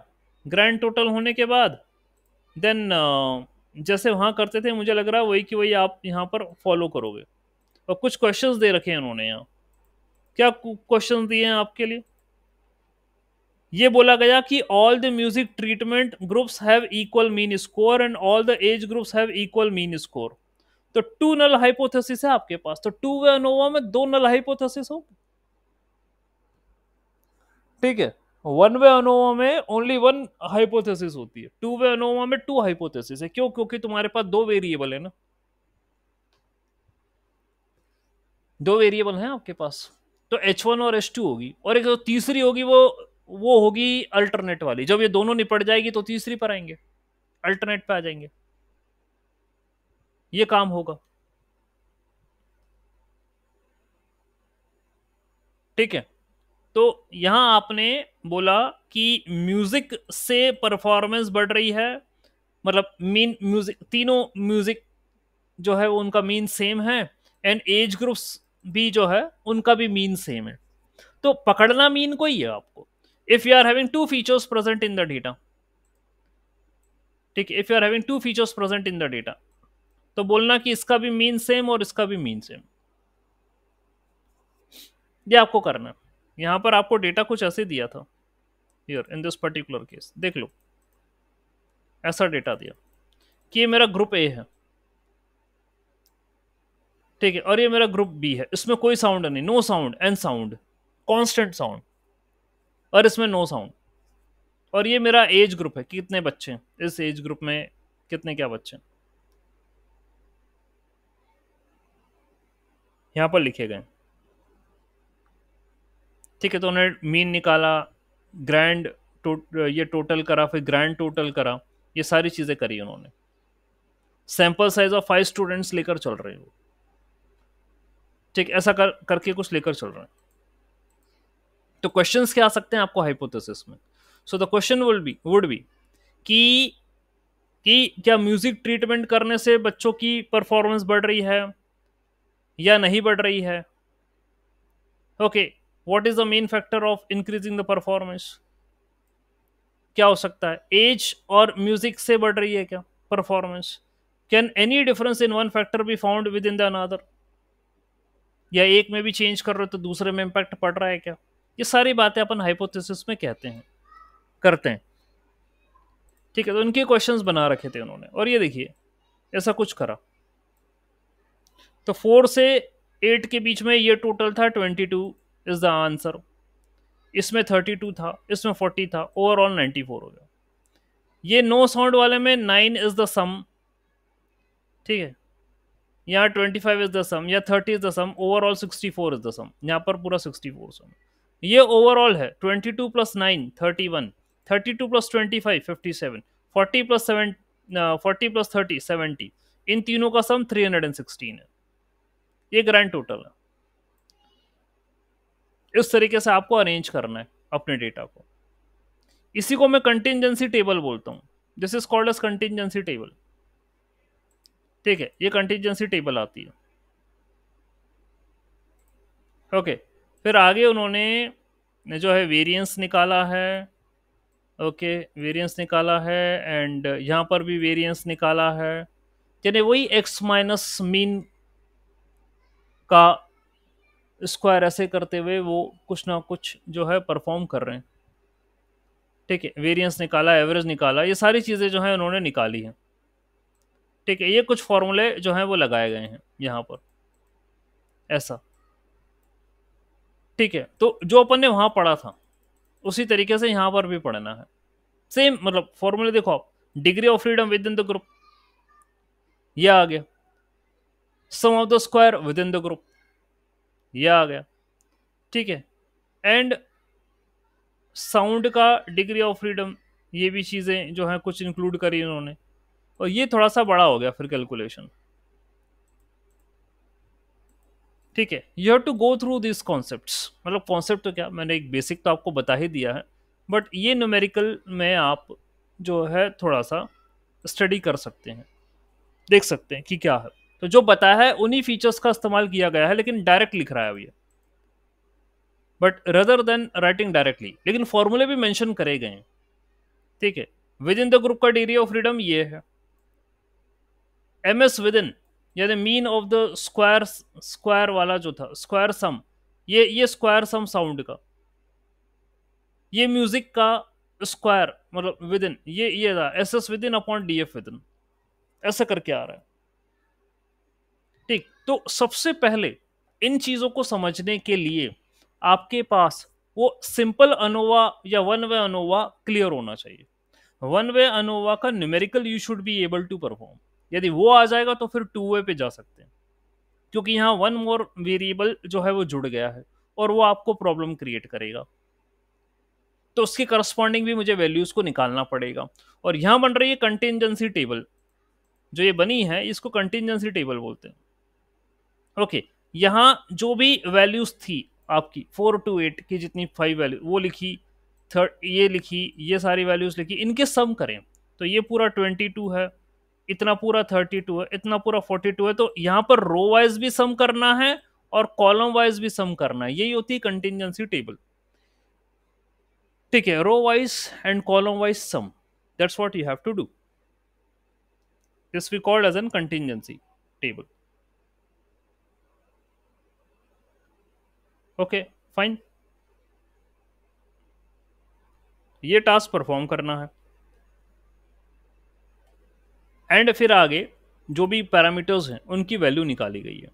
ग्रैंड टोटल होने के बाद देन जैसे वहां करते थे, मुझे लग रहा है वही कि वही आप यहाँ पर फॉलो करोगे। और कुछ क्वेश्चंस दे रखे हैं उन्होंने यहाँ, क्या क्वेश्चंस दिए हैं आपके लिए, ये बोला गया कि all the music treatment groups have equal mean score and all the age groups have equal mean score. तो 2 नल हाइपोथेसिस है आपके पास, तो 2 वे ANOVA में 2 नल हाइपोथेसिस हो, ठीक है। 1 वे ANOVA में ओनली 1 हाइपोथेसिस होती है, 2 वे ANOVA में 2 हाइपोथेसिस है। क्यों? क्योंकि तुम्हारे पास 2 वेरिएबल है ना, 2 वेरिएबल हैं आपके पास, तो H1 और H2 होगी, और एक जो तीसरी होगी वो होगी अल्टरनेट वाली। जब ये दोनों निपट जाएगी तो तीसरी पर आएंगे, अल्टरनेट पे आ जाएंगे, ये काम होगा, ठीक है। तो यहां आपने बोला कि म्यूजिक से परफॉर्मेंस बढ़ रही है, मतलब मीन म्यूजिक, तीनों म्यूजिक जो है वो उनका मीन सेम है, एंड एज ग्रुप्स भी जो है उनका भी मीन सेम है। तो पकड़ना मीन को ही है आपको। If you are having 2 features present in the data, ठीक है, if you are having 2 features present in the data, तो बोलना कि इसका भी मीन सेम और इसका भी मीन सेम, ये आपको करना है। यहां पर आपको डेटा कुछ ऐसे दिया था, here in this particular case देख लो, ऐसा डेटा दिया कि ये मेरा ग्रुप ए है, ठीक है, और ये मेरा ग्रुप बी है, इसमें कोई साउंड नहीं, no sound and sound, constant sound, और इसमें नो साउंड। और ये मेरा एज ग्रुप है कि कितने बच्चे हैं, इस एज ग्रुप में कितने क्या बच्चे हैं, यहां पर लिखे गए, ठीक है। तो उन्होंने मीन निकाला, ग्रैंड ये टोटल करा, फिर ग्रैंड टोटल करा, ये सारी चीजें करी उन्होंने, सैंपल साइज ऑफ 5 स्टूडेंट्स लेकर चल रहे हो, ठीक, ऐसा करके कुछ लेकर चल रहे हैं। तो क्वेश्चंस क्या आ सकते हैं आपको हाइपोथेसिस में? So the question would be कि क्या म्यूजिक ट्रीटमेंट करने से बच्चों की परफॉर्मेंस बढ़ रही है या नहीं बढ़ रही है? Okay, what is the main factor of increasing the performance? क्या हो सकता है? एज और म्यूजिक से बढ़ रही है क्या performance? Can any difference in one factor be found with in the another? या एक में भी चेंज कर रहे हो तो दूसरे में इम्पैक्ट पड़ रहा है क्या? ये सारी बातें अपन हाइपोथेसिस में कहते हैं, करते हैं, ठीक है। तो इनके क्वेश्चंस बना रखे थे उन्होंने, और ये देखिए ऐसा कुछ करा। तो 4 से 8 के बीच में ये टोटल था 22 इज द आंसर। इसमें 32 था, इसमें 40 था, ओवरऑल 94 हो गया। ये नो साउंड वाले में 9 इज द सम, ठीक है। यहाँ 25 इज द सम, या 30 is the sum, overall 64 is the sum. यहाँ पर पूरा 64 सम। ये ओवरऑल है 22 प्लस 9 31, 32 प्लस 25 57, 40 प्लस 7 40 प्लस 30 70। इन तीनों का सम 316 है। ये ग्रैंड टोटल है। इस तरीके से आपको अरेंज करना है अपने डेटा को। इसी को मैं कंटिंजेंसी टेबल बोलता हूँ। This is called as contingency table, ठीक है। ये कंटिंजेंसी टेबल आती है, ओके। फिर आगे उन्होंने जो है वेरिएंस निकाला है, ओके, वेरिएंस निकाला है, एंड यहाँ पर भी वेरिएंस निकाला है। यानी वही एक्स माइनस मीन का स्क्वायर ऐसे करते हुए वो कुछ ना कुछ जो है परफॉर्म कर रहे हैं, ठीक है। वेरिएंस निकाला, एवरेज निकाला, ये सारी चीज़ें जो है उन्होंने निकाली हैं, ठीक है। ये कुछ फॉर्मूले जो हैं वो लगाए गए हैं यहाँ पर, ऐसा, ठीक है। तो जो अपन ने वहाँ पढ़ा था उसी तरीके से यहाँ पर भी पढ़ना है, सेम मतलब फॉर्मूले देखो आप। Degree of freedom with in the ग्रुप, ये आ गया। Sum of the square within in the ग्रुप, ये आ गया, ठीक है। एंड साउंड का डिग्री ऑफ फ्रीडम, ये भी चीज़ें जो हैं कुछ इंक्लूड करी उन्होंने, और ये थोड़ा सा बड़ा हो गया फिर कैलकुलेशन, ठीक है। You have to go through this concepts. मतलब कॉन्सेप्ट तो क्या, मैंने एक बेसिक तो आपको बता ही दिया है, बट ये न्यूमेरिकल में आप जो है थोड़ा सा स्टडी कर सकते हैं, देख सकते हैं कि क्या है। तो जो बताया है उन्हीं फीचर्स का इस्तेमाल किया गया है, लेकिन डायरेक्ट लिख रहा है अभी, but rather than writing directly, लेकिन फॉर्मूले भी मेंशन करे गए हैं, ठीक है। विद इन द ग्रुप का डिग्री ऑफ फ्रीडम ये है। एम एस विद इन, यानी मीन ऑफ द स्क्वायर वाला जो था, स्क्वायर सम, ये स्क्वायर सम साउंड का, ये म्यूजिक का स्क्वायर मतलब विद इन, ये था S S with in upon D F with in, ऐसा करके आ रहा है, ठीक। तो सबसे पहले इन चीजों को समझने के लिए आपके पास वो सिंपल अनोवा या वन वे अनोवा क्लियर होना चाहिए। वन वे अनोवा का numerical you should be able to perform. यदि वो आ जाएगा तो फिर टू वे पे जा सकते हैं, क्योंकि यहाँ वन मोर वेरिएबल जो है वो जुड़ गया है और वो आपको प्रॉब्लम क्रिएट करेगा। तो उसके करस्पॉन्डिंग भी मुझे वैल्यूज को निकालना पड़ेगा। और यहाँ बन रही है कंटिजेंसी टेबल, जो ये बनी है इसको कंटिजेंसी टेबल बोलते हैं, ओके। यहाँ जो भी वैल्यूज थी आपकी 4 to 8 की जितनी 5 वैल्यू वो लिखी, ये लिखी, ये सारी वैल्यूज लिखी, इनके सम करें तो ये पूरा 22 है, इतना पूरा 32 है, इतना पूरा 42 है। तो यहाँ पर रो वाइज भी सम करना है और कॉलम वाइज भी सम करना है, यही होती है कंटिजेंसी टेबल, ठीक है। Row wise and column wise sum, that's what you have to do. This we called as an contingency table, okay fine. ये टास्क परफॉर्म करना है, एंड फिर आगे जो भी पैरामीटर्स हैं उनकी वैल्यू निकाली गई है।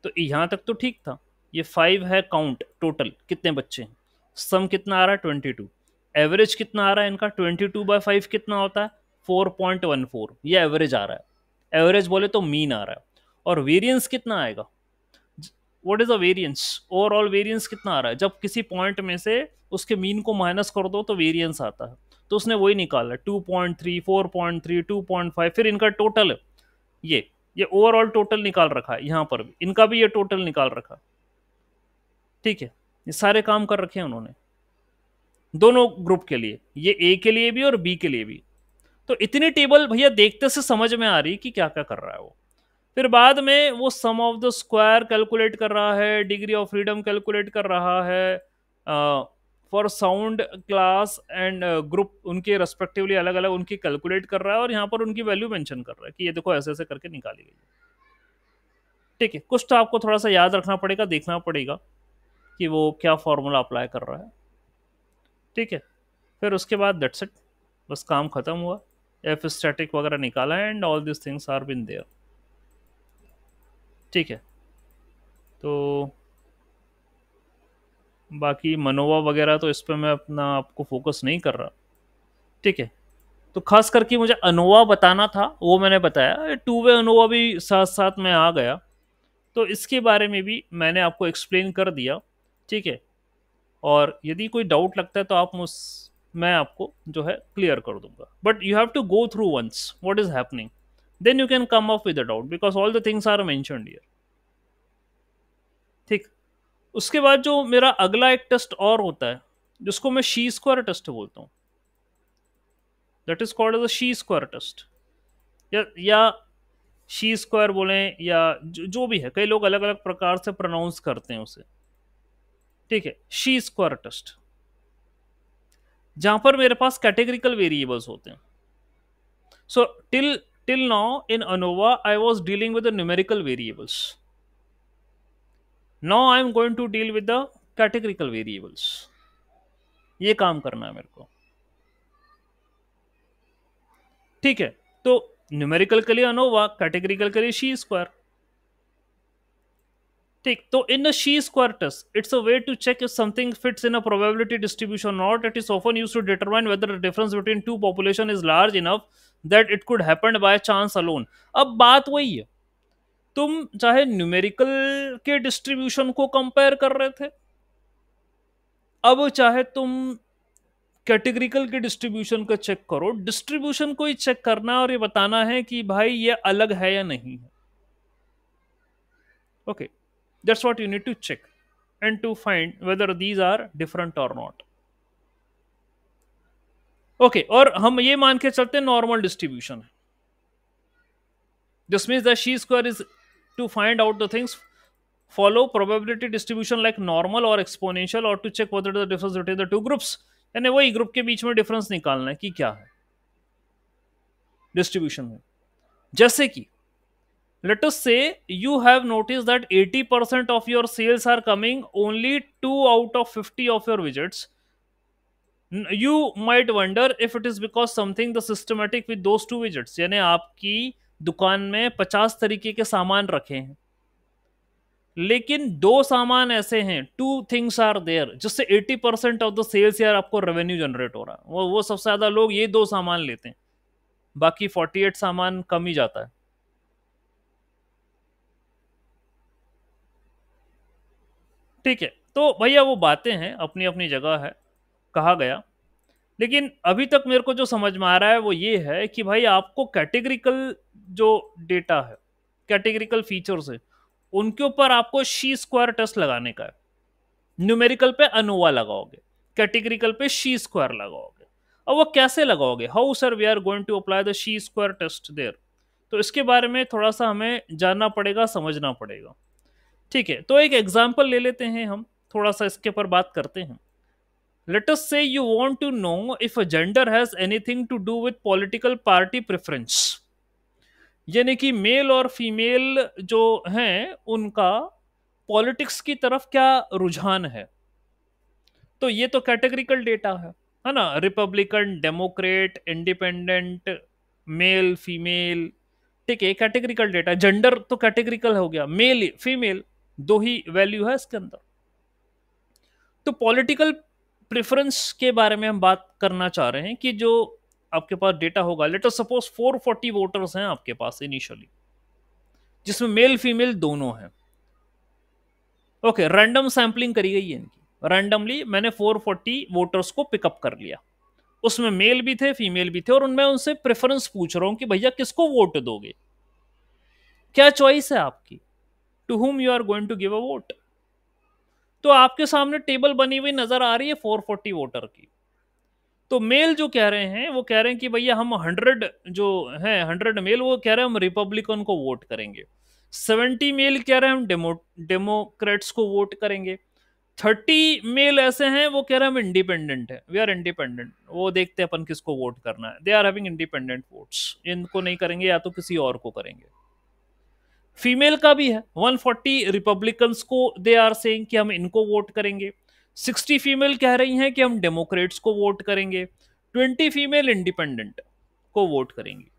तो यहाँ तक तो ठीक था। ये 5 है काउंट, टोटल कितने बच्चे हैं, सम कितना आ रहा है 22, एवरेज कितना आ रहा है इनका 22/5 कितना होता है 4.14, ये एवरेज आ रहा है। एवरेज बोले तो मीन आ रहा है। और वेरिएंस कितना आएगा, what is the variance, overall variance कितना आ रहा है, जब किसी पॉइंट में से उसके मीन को माइनस कर दो तो वेरिएंस आता है। तो उसने वही निकाला 2.3, 4.3, 2.5, फिर इनका टोटल है ये ओवरऑल टोटल निकाल रखा है, यहाँ पर भी इनका भी ये टोटल निकाल रखा। ठीक है, ये सारे काम कर रखे हैं उन्होंने दोनों ग्रुप के लिए, ये ए के लिए भी और बी के लिए भी। तो इतनी टेबल भैया देखते से समझ में आ रही कि क्या क्या कर रहा है वो। फिर बाद में वो सम ऑफ द स्क्वायर कैलकुलेट कर रहा है, डिग्री ऑफ फ्रीडम कैलकुलेट कर रहा है for sound class and group, उनके रेस्पेक्टिवली अलग अलग उनकी कैलकुलेट कर रहा है, और यहाँ पर उनकी वैल्यू मेंशन कर रहा है कि ये देखो ऐसे ऐसे करके निकाली गई। ठीक है, कुछ तो आपको थोड़ा सा याद रखना पड़ेगा, देखना पड़ेगा कि वो क्या फॉर्मूला अप्लाई कर रहा है। ठीक है, फिर उसके बाद दैट्स इट, बस काम खत्म हुआ, एफ स्टैटिक वगैरह निकाला and all this things are been there. ठीक है, तो बाकी मनोवा वगैरह तो इस पर मैं अपना आपको फोकस नहीं कर रहा। ठीक है, तो खास करके मुझे अनोवा बताना था, वो मैंने बताया, टू वे अनोवा भी साथ साथ में आ गया, तो इसके बारे में भी मैंने आपको एक्सप्लेन कर दिया। ठीक है, और यदि कोई डाउट लगता है तो आप मैं आपको जो है क्लियर कर दूंगा, but you have to go through once what is happening, then you can come up with a doubt because all the things are mentioned here. ठीक, उसके बाद जो मेरा अगला एक टेस्ट और होता है जिसको मैं शी स्क्वायर टेस्ट बोलता हूँ, that is called as a chi square test, या शी स्क्वायर बोलें, या जो भी है, कई लोग अलग अलग प्रकार से प्रोनाउंस करते हैं उसे। ठीक है, शी स्क्वायर टेस्ट, जहां पर मेरे पास कैटेगरिकल वेरिएबल्स होते हैं। So till now in ANOVA I was dealing with the numerical variables, now I am going to deal with the categorical variables. ये काम करना है मेरे को। ठीक है, तो न्यूमेरिकल के लिए अनोवा, कैटेगरिकल के लिए शी स्क्वायर। ठीक, तो in a chi square test it's a way to check if something fits in a probability distribution not, it is often used to determine whether the difference between two population is large enough that it could happen by chance alone. अब बात वही है, तुम चाहे numerical के distribution को compare कर रहे थे, अब चाहे तुम कैटेगरिकल के डिस्ट्रीब्यूशन को चेक करो, डिस्ट्रीब्यूशन को ही चेक करना और ये बताना है कि भाई ये अलग है या नहीं है। Okay, that's what you need to check and to find whether these are different or not. Okay, और हम ये मान के चलते हैं नॉर्मल डिस्ट्रीब्यूशन है, this means that chi square is to find out the things follow probability distribution like normal or exponential, or to check whether the difference between the two groups, यानी वही ग्रुप के बीच में difference निकालना है कि क्या है डिस्ट्रीब्यूशन में। जैसे कि let us say you have noticed that 80% of your sales are coming only 2 out of 50 of your widgets. You might wonder if it is because something the systematic with those two widgets, यानी आपकी दुकान में 50 तरीके के सामान रखे हैं, लेकिन दो सामान ऐसे हैं, टू थिंग्स आर देयर, जिससे 80% ऑफ द सेल्स यार आपको रेवेन्यू जनरेट हो रहा है, वो सबसे ज्यादा लोग ये दो सामान लेते हैं, बाकी 48 सामान कम ही जाता है। ठीक है, तो भैया वो बातें हैं, अपनी अपनी जगह है, कहा गया, लेकिन अभी तक मेरे को जो समझ में आ रहा है वो ये है कि भाई आपको कैटेगरिकल जो डेटा है, कैटेगरिकल फीचर्स है, उनके ऊपर आपको शी स्क्वायर टेस्ट लगाने का है। न्यूमेरिकल पे अनोवा लगाओगे, कैटेगरिकल पे शी स्क्वायर लगाओगे। अब वो कैसे लगाओगे, how sir we are going to apply the chi square test there, तो इसके बारे में थोड़ा सा हमें जानना पड़ेगा, समझना पड़ेगा। ठीक है, तो एक एग्जाम्पल ले लेते हैं हम, थोड़ा सा इसके ऊपर बात करते हैं। Let us say you want to know if a gender has anything to do with political party preference, यानी कि मेल और फीमेल जो हैं उनका पॉलिटिक्स की तरफ क्या रुझान है। तो ये तो कैटेगरिकल डेटा है ना, Republican, Democrat, independent, male, female. ठीक है, कैटेगरिकल डेटा, जेंडर तो कैटेगरिकल हो गया, मेल फीमेल दो ही वैल्यू है इसके अंदर। तो पॉलिटिकल प्रेफरेंस के बारे में हम बात करना चाह रहे हैं कि जो आपके पास डेटा होगा, लेट अस सपोज 440 वोटर्स हैं आपके पास इनिशियली, जिसमें मेल फीमेल दोनों हैं। ओके, रैंडम सैंपलिंग करी गई है इनकी, रैंडमली मैंने 440 वोटर्स को पिकअप कर लिया, उसमें मेल भी थे फीमेल भी थे, और उनमें उनसे प्रेफरेंस पूछ रहा हूं कि भैया किसको वोट दोगे। क्या चॉइस है आपकी, to whom you are going to give a vote. तो आपके सामने टेबल बनी हुई नजर आ रही है 440 वोटर की। तो मेल जो कह रहे हैं वो कह रहे हैं कि भैया हम 100 जो है 100 मेल वो कह रहे हैं हम रिपब्लिकन को वोट करेंगे। 70 मेल कह रहे हैं हम डेमोक्रेट्स को वोट करेंगे। 30 मेल ऐसे हैं वो कह रहे हैं हम इंडिपेंडेंट है, वी आर इंडिपेंडेंट, वो देखते हैं अपन किसको वोट करना है, they are having independent votes, इनको नहीं करेंगे या तो किसी और को करेंगे। फीमेल का भी है 140 रिपब्लिकन्स को दे आर सेइंग कि हम इनको वोट करेंगे। 60 फीमेल कह रही हैं कि हम डेमोक्रेट्स को वोट करेंगे। 20 फीमेल इंडिपेंडेंट को वोट करेंगी।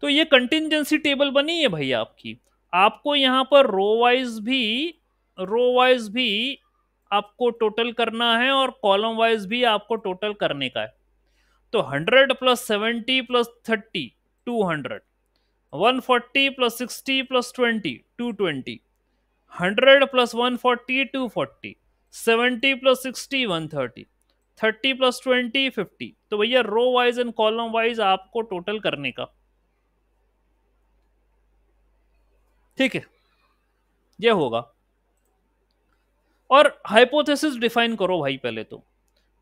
तो ये कंटिजेंसी टेबल बनी है भाई आपकी। आपको यहां पर रो वाइज भी आपको टोटल करना है और कॉलम वाइज भी आपको टोटल करने का है। तो 100 plus 70 plus 30 200, 140 plus 60 plus 20 220, 100 plus 140 240, 70 plus 60 130, 30 plus 20 50। तो भैया row wise and column wise आपको टोटल करने का, ठीक है, ये होगा। और हाइपोथेसिस डिफाइन करो भाई पहले तो।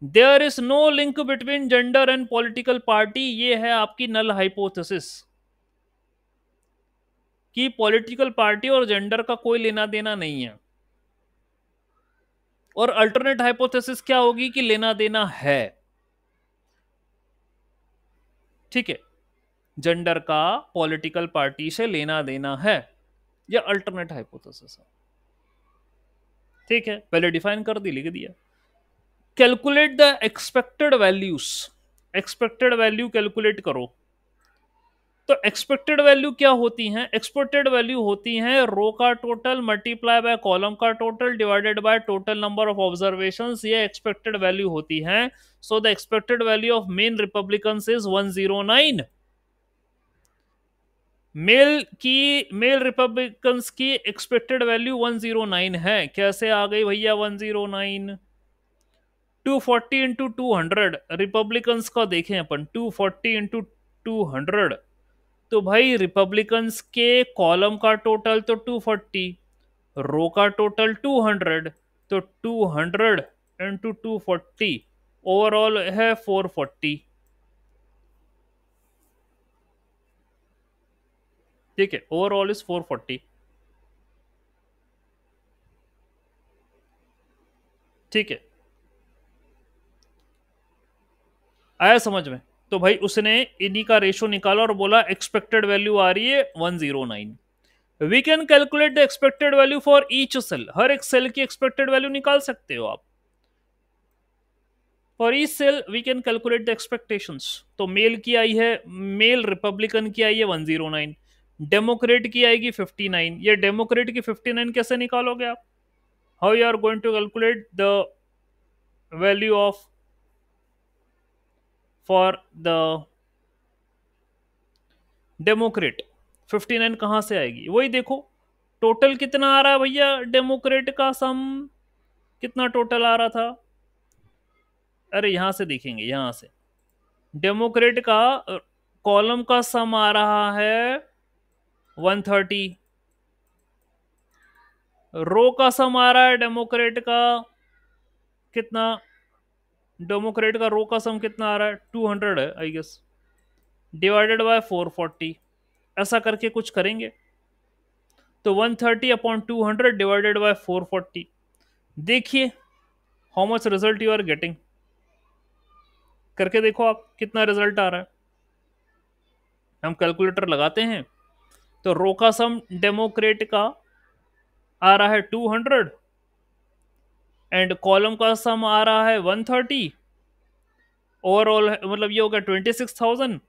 There is no link between gender and political party, ये है आपकी नल हाइपोथेसिस कि पॉलिटिकल पार्टी और जेंडर का कोई लेना देना नहीं है। और अल्टरनेट हाइपोथेसिस क्या होगी कि लेना देना है, ठीक है, जेंडर का पॉलिटिकल पार्टी से लेना देना है, यह अल्टरनेट हाइपोथेसिस है। ठीक है, पहले डिफाइन कर दी, लिख दिया। Calculate the expected values, expected value calculate करो। तो एक्सपेक्टेड वैल्यू क्या होती हैं? एक्सपेक्टेड वैल्यू होती हैं रो का टोटल मल्टीप्लाई बाय कॉलम का total divided by total number of observations, ये एक्सपेक्टेड वैल्यू होती हैं। So the expected value of men Republicans is 109। Male Republicans की एक्सपेक्टेड वैल्यू 109 है। कैसे आ गई भैया 109? 240 इंटू 200, रिपब्लिकन्स का देखें अपन, 240 इंटू 200। तो भाई रिपब्लिकन्स के कॉलम का टोटल तो 240, रो का टोटल 200, तो 200 इंटू 240 ओवरऑल है 440। ठीक है, ओवरऑल इज 440। ठीक है, आया समझ में? तो भाई उसने इन्हीं का रेशो निकाला और बोला एक्सपेक्टेड वैल्यू आ रही है 109। We can calculate the expected value for each cell, हर एक सेल की एक्सपेक्टेड वैल्यू निकाल सकते हो आप। For each cell we can calculate the expectations. तो मेल की आई है, मेल रिपब्लिकन की आई है 109, डेमोक्रेट की आएगी 59। ये डेमोक्रेट की 59 कैसे निकालोगे आप? How you are going to calculate the value of for the Democrat? 59 कहां से आएगी? वही देखो टोटल कितना आ रहा है भैया, डेमोक्रेट का सम कितना टोटल आ रहा था? अरे यहां से देखेंगे, यहां से डेमोक्रेट का कॉलम का सम आ रहा है 130, रो का सम आ रहा है डेमोक्रेट का कितना, डेमोक्रेट का रो का सम कितना आ रहा है 200 है आई गेस, डिवाइडेड बाय 440। ऐसा करके कुछ करेंगे। तो 130 अपॉन 200 डिवाइडेड बाय 440। देखिए how much result you are getting, करके देखो आप कितना रिजल्ट आ रहा है। हम कैलकुलेटर लगाते हैं तो रो का सम डेमोक्रेट का आ रहा है 200 एंड कॉलम का सम आ रहा है 130। ओवरऑल मतलब ये होगा 26,000।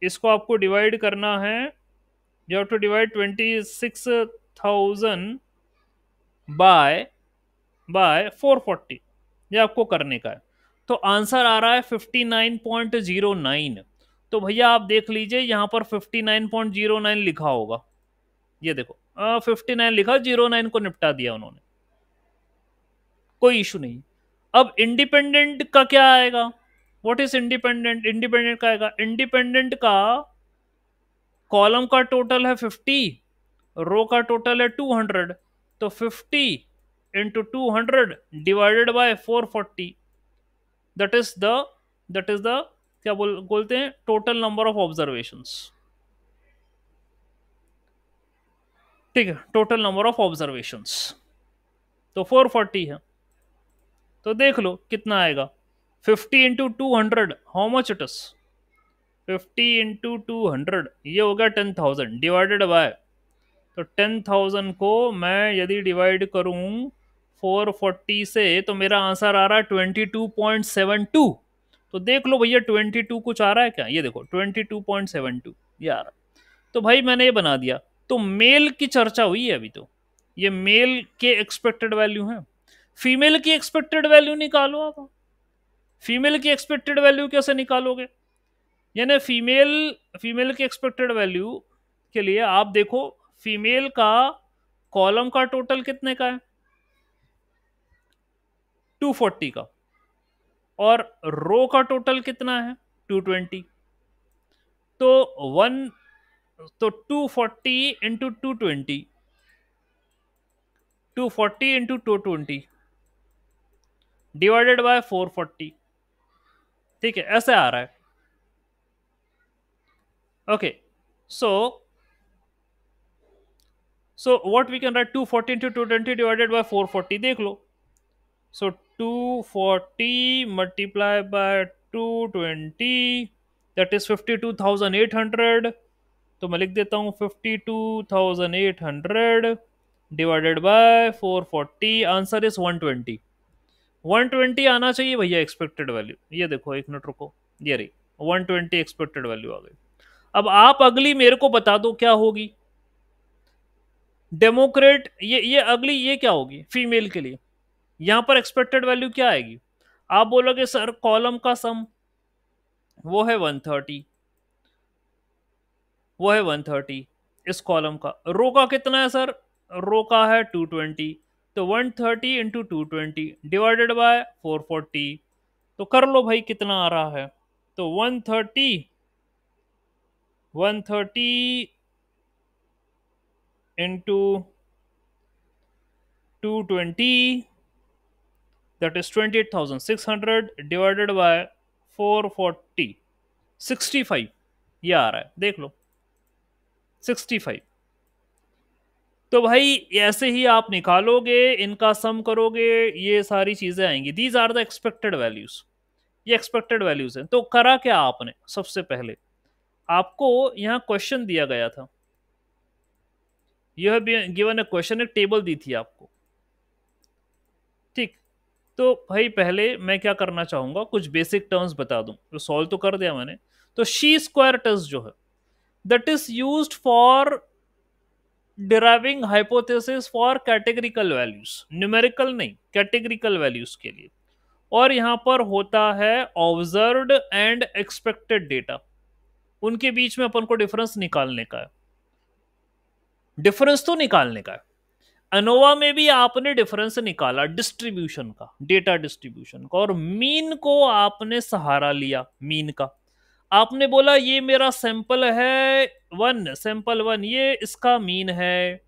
इसको आपको डिवाइड करना है, you have to divide 26,000 by 440, ये आपको करने का है। तो आंसर आ रहा है 59.09। तो भैया आप देख लीजिए यहाँ पर 59.09 लिखा होगा, ये देखो 59 लिखा, 09 को निपटा दिया उन्होंने, कोई इशू नहीं। अब इंडिपेंडेंट का क्या आएगा? What is independent? इंडिपेंडेंट का आएगा, इंडिपेंडेंट का कॉलम का टोटल है 50, रो का टोटल है 200, तो 50 into 200 divided by 440, that is the क्या बोलते हैं, टोटल नंबर ऑफ ऑब्जर्वेशंस। ठीक है, टोटल नंबर ऑफ ऑब्जर्वेशंस तो 440 है। तो देख लो कितना आएगा, 50 into 200, how much it is, 50 into 200 ये हो गया 10,000 डिवाइडेड बाय, तो 10,000 को मैं यदि डिवाइड करूं 440 से तो मेरा आंसर आ रहा है 22.72। तो देख लो भैया 22 कुछ आ रहा है क्या, ये देखो 22.72 ये आ रहा है। तो भाई मैंने ये बना दिया। तो मेल की चर्चा हुई है अभी, तो ये मेल के एक्सपेक्टेड वैल्यू है। फीमेल की एक्सपेक्टेड वैल्यू निकालो आप। फीमेल की एक्सपेक्टेड वैल्यू कैसे निकालोगे, यानी फीमेल फीमेल की एक्सपेक्टेड वैल्यू के लिए आप देखो, फीमेल का कॉलम का टोटल कितने का है, 240 का, और रो का टोटल कितना है 220। तो 240 इंटू 220, 240 इंटू 220 डिवाइडेड बाय 440। ठीक है, ऐसे आ रहा है। Okay, so what we can write, 240 into 220 divided by 440, देख लो। So 240 multiply by 220 that is 52,800। तो मैं लिख देता हूँ 52,800 डिवाइडेड बाय 440, आंसर इज 120। 120 आना चाहिए भैया एक्सपेक्टेड वैल्यू, ये देखो एक मिनट रुको, ये रही 120 एक्सपेक्टेड वैल्यू आ गई। अब आप अगली मेरे को बता दो क्या होगी, डेमोक्रेट, ये अगली ये क्या होगी फीमेल के लिए, यहां पर एक्सपेक्टेड वैल्यू क्या आएगी। आप बोलोगे सर कॉलम का सम वो है 130, वो है 130 इस कॉलम का, रो का कितना है सर, रो का है 220, तो 130 इंटू 220 डिवाइडेड बाय 440। तो कर लो भाई कितना आ रहा है, तो 130 into 220 that is 28,600 divided by 440, 65 ये आ रहा है, देख लो 65। तो भाई ऐसे ही आप निकालोगे, इनका सम करोगे, ये सारी चीजें आएंगी। These are the expected values, ये एक्सपेक्टेड वैल्यूज हैं। तो करा क्या आपने, सबसे पहले आपको यहाँ क्वेश्चन दिया गया था, यह गिवन ए क्वेश्चन, एक टेबल दी थी आपको। ठीक, तो भाई पहले मैं क्या करना चाहूंगा, कुछ बेसिक टर्म्स बता दूं, तो सॉल्व तो कर दिया मैंने। तो शी स्क्वायर टेस्ट जो है that is used for deriving hypothesis for categorical values, numerical नहीं, कैटेगरिकल वैल्यूज के लिए। और यहां पर होता है ऑब्जर्व्ड एंड एक्सपेक्टेड डेटा, उनके बीच में अपन को डिफरेंस निकालने का है, डिफरेंस तो निकालने का है। अनोवा में भी आपने डिफरेंस निकाला डिस्ट्रीब्यूशन का, डेटा डिस्ट्रीब्यूशन का, और मीन को आपने सहारा लिया, मीन का। आपने बोला ये मेरा सैंपल है वन, सैंपल वन ये इसका मीन है,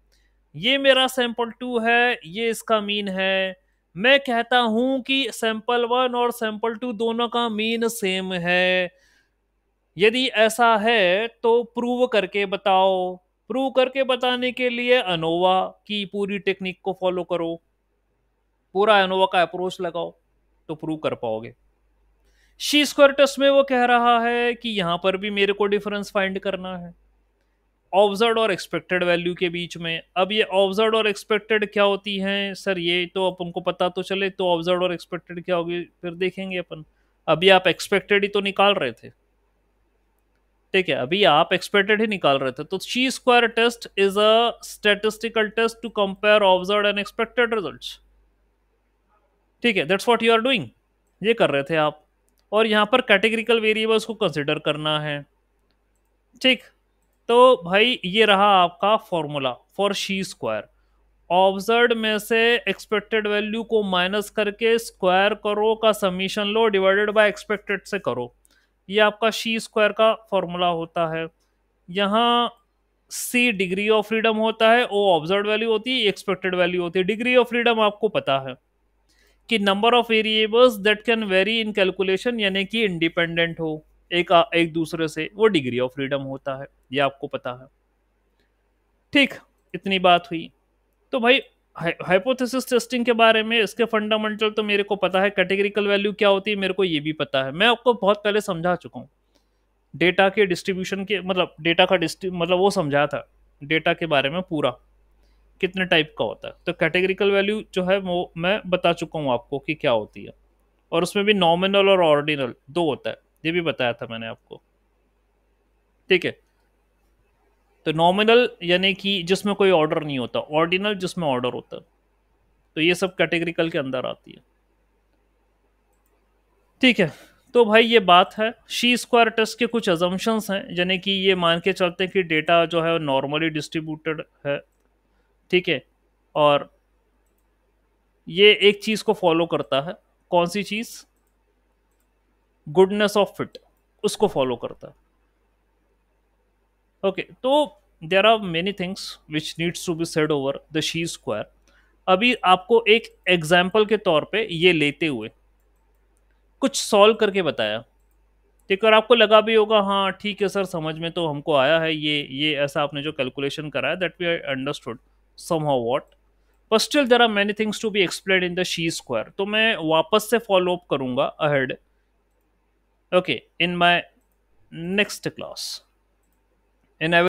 ये मेरा सैंपल टू है, ये इसका मीन है। मैं कहता हूं कि सैंपल वन और सैंपल टू दोनों का मीन सेम है। यदि ऐसा है तो प्रूव करके बताओ। प्रूव करके बताने के लिए अनोवा की पूरी टेक्निक को फॉलो करो, पूरा अनोवा का अप्रोच लगाओ, तो प्रूव कर पाओगे। शी स्क्वायर टेस्ट में वो कह रहा है कि यहां पर भी मेरे को डिफरेंस फाइंड करना है ऑब्जर्व्ड और एक्सपेक्टेड वैल्यू के बीच में। अब ये ऑब्जर्व्ड और एक्सपेक्टेड क्या होती हैं सर, ये तो अपन को पता तो चले, तो ऑब्जर्व्ड और एक्सपेक्टेड क्या होगी फिर देखेंगे अपन। अभी आप एक्सपेक्टेड ही तो निकाल रहे थे, ठीक है, अभी आप एक्सपेक्टेड ही निकाल रहे थे। तो chi square test is a statistical test to compare observed and expected results. ठीक है, that's what you are doing, ये कर रहे थे आप। और यहां पर कैटेगरिकल वेरिएबल्स को कंसिडर करना है। ठीक, तो भाई ये रहा आपका formula for she square. Observed में से एक्सपेक्टेड वैल्यू को माइनस करके स्क्वायर करो का summation low, divided by expected से करो, ये आपका शी स्क्वायर का फॉर्मूला होता है। यहाँ सी डिग्री ऑफ फ्रीडम होता है, ओ ऑब्जर्व वैल्यू होती है, एक्सपेक्टेड वैल्यू होती है। डिग्री ऑफ फ्रीडम आपको पता है कि number of variables that can very in calculation, यानी कि इंडिपेंडेंट हो एक दूसरे से, वो डिग्री ऑफ फ्रीडम होता है, ये आपको पता है। ठीक, इतनी बात हुई। तो भाई हाइपोथेसिस टेस्टिंग के बारे में इसके फंडामेंटल तो मेरे को पता है, कैटेगरिकल वैल्यू क्या होती है मेरे को ये भी पता है, मैं आपको बहुत पहले समझा चुका हूँ। डेटा के डिस्ट्रीब्यूशन के मतलब डेटा का मतलब वो समझा था डेटा के बारे में पूरा, कितने टाइप का होता है। तो कैटेगरिकल वैल्यू जो है वो मैं बता चुका हूँ आपको कि क्या होती है, और उसमें भी नॉमिनल और ऑर्डिनल दो होता है, ये भी बताया था मैंने आपको। ठीक है, तो नॉमिनल यानी कि जिसमें कोई ऑर्डर नहीं होता, ऑर्डिनल जिसमें ऑर्डर होता है, तो ये सब कैटेगरिकल के अंदर आती है। ठीक है, तो भाई ये बात है। शी स्क्वायर टेस्ट के कुछ अजम्पशंस हैं, यानी कि ये मान के चलते हैं कि डेटा जो है नॉर्मली डिस्ट्रीब्यूटेड है। ठीक है, और ये एक चीज को फॉलो करता है, कौन सी चीज? गुडनेस ऑफ फिट, उसको फॉलो करता है। ओके, तो there are many things which needs to be said over the chi square. अभी आपको एक एग्जाम्पल के तौर पे ये लेते हुए कुछ सॉल्व करके बताया। ठीक है, और आपको लगा भी होगा हाँ ठीक है सर, समझ में तो हमको आया है, ये ऐसा आपने जो कैलकुलेशन कराया, that we understood somehow what, but still there are many things to be explained in the chi square. तो मैं वापस से फॉलो अप करूंगा ahead, okay, in my next class, in